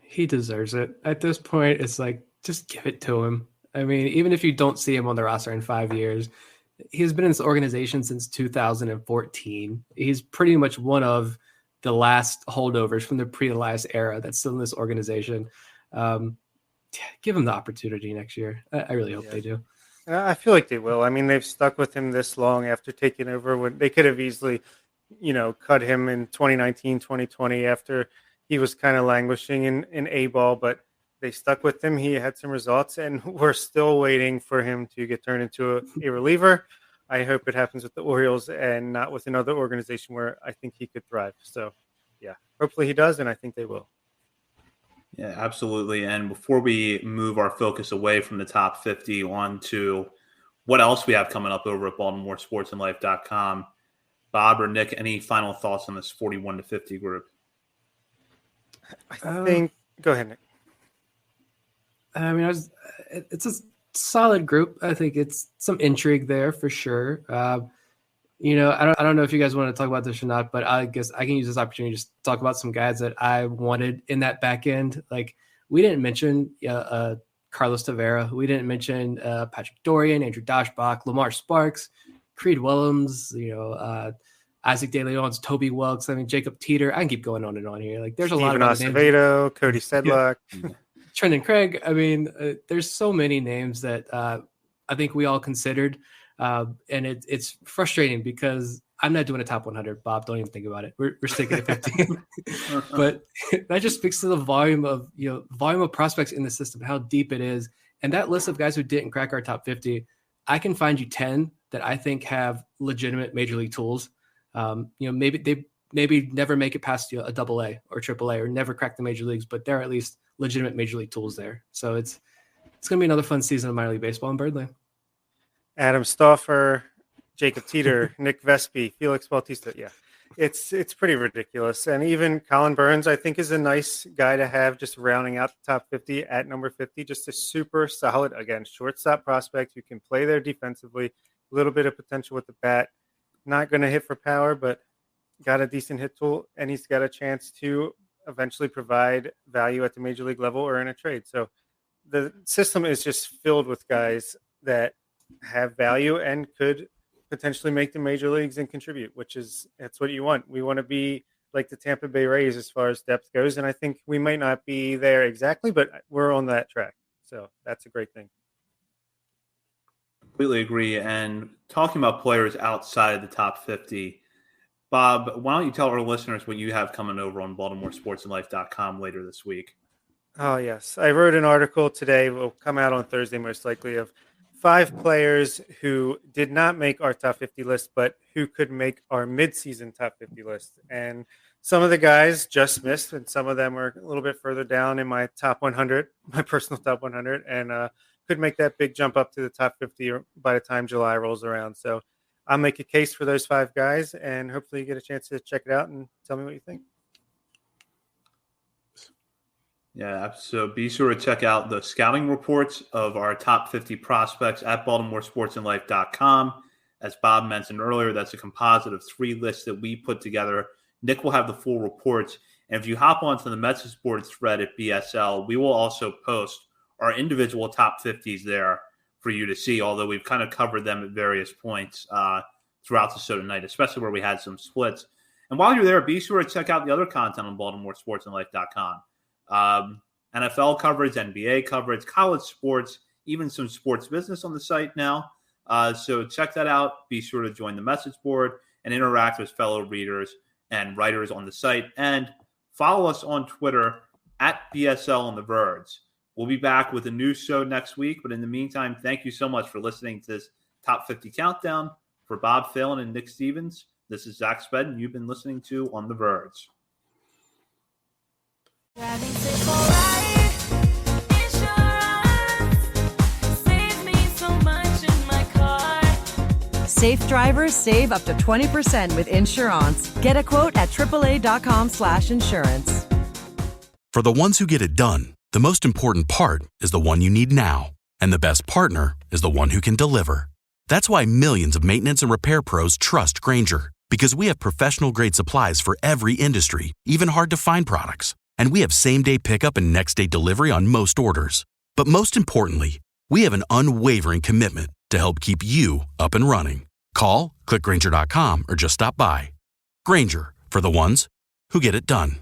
He deserves it. At this point, it's like, just give it to him. I mean, even if you don't see him on the roster in 5 years, he's been in this organization since 2014. He's pretty much one of the last holdovers from the pre-Elias era that's still in this organization. Give him the opportunity next year. I really hope they do. I feel like they will. I mean, they've stuck with him this long after taking over when they could have easily, cut him in 2019, 2020 after he was kind of languishing in A-ball, but they stuck with him. He had some results, and we're still waiting for him to get turned into a reliever. I hope it happens with the Orioles and not with another organization where I think he could thrive. So, yeah, hopefully he does, and I think they will. Yeah, absolutely. And before we move our focus away from the top 50 on to what else we have coming up over at BaltimoreSportsAndLife.com, Bob or Nick, any final thoughts on this 41 to 50 group? I think go ahead, Nick. I mean, it's a solid group. I think it's some intrigue there for sure. I don't know if you guys want to talk about this or not, but I guess I can use this opportunity to just talk about some guys that I wanted in that back end. Like, we didn't mention Carlos Tavera. We didn't mention Patrick Dorian, Andrew Doshbach, Lamar Sparks, Creed Willems, Isaac De Leon's, Toby Welks. I mean, Jacob Teeter. I can keep going on and on here. Like, there's a lot of Acevedo, Cody Sedlock. Yeah. Trenton Craig. I mean, there's so many names that I think we all considered. And it's frustrating because I'm not doing a top 100. Bob, don't even think about it. We're sticking at 15. But that just speaks to the volume of prospects in the system, how deep it is. And that list of guys who didn't crack our top 50, I can find you 10 that I think have legitimate major league tools. Maybe they never make it past a Double-A or Triple-A or never crack the major leagues, but they're at least legitimate major league tools there. So it's going to be another fun season of minor league baseball in Birdland. Adam Stauffer, Jacob Teeter, Nick Vespi, Felix Bautista. Yeah, it's pretty ridiculous. And even Colin Burns, I think, is a nice guy to have just rounding out the top 50 at number 50. Just a super solid, again, shortstop prospect who can play there defensively, a little bit of potential with the bat. Not going to hit for power, but got a decent hit tool, and he's got a chance to eventually provide value at the major league level or in a trade. So the system is just filled with guys that have value and could potentially make the major leagues and contribute, that's what you want. We want to be like the Tampa Bay Rays as far as depth goes. And I think we might not be there exactly, but we're on that track. So that's a great thing. Completely agree. And talking about players outside of the top 50, Bob, why don't you tell our listeners what you have coming over on BaltimoreSportsAndLife.com later this week? Oh, yes. I wrote an article today, will come out on Thursday most likely, of 5 players who did not make our top 50 list, but who could make our midseason top 50 list. And some of the guys just missed, and some of them are a little bit further down in my top 100, my personal top 100, and could make that big jump up to the top 50 by the time July rolls around. So I'll make a case for those 5 guys, and hopefully you get a chance to check it out and tell me what you think. Yeah, so be sure to check out the scouting reports of our top 50 prospects at BaltimoreSportsAndLife.com. As Bob mentioned earlier, that's a composite of 3 lists that we put together Nick will have the full reports. And if you hop onto the message board thread at BSL, we will also post our individual top 50s there for you to see, although we've kind of covered them at various points throughout the show tonight, especially where we had some splits. And while you're there, be sure to check out the other content on BaltimoreSportsAndLife.com. NFL coverage, NBA coverage, college sports, even some sports business on the site now. So check that out. Be sure to join the message board and interact with fellow readers and writers on the site. And follow us on Twitter at BSL on the Verge. We'll be back with a new show next week. But in the meantime, thank you so much for listening to this Top 50 Countdown. For Bob Phelan and Nick Stevens, this is Zach Sped, and you've been listening to On the Verge. Safe drivers save up to 20% with Insurance. Get a quote at AAA.com/insurance. For the ones who get it done, the most important part is the one you need now. And the best partner is the one who can deliver. That's why millions of maintenance and repair pros trust Grainger, because we have professional-grade supplies for every industry, even hard-to-find products. And we have same-day pickup and next-day delivery on most orders. But most importantly, we have an unwavering commitment to help keep you up and running. Call, click Grainger.com, or just stop by. Grainger, for the ones who get it done.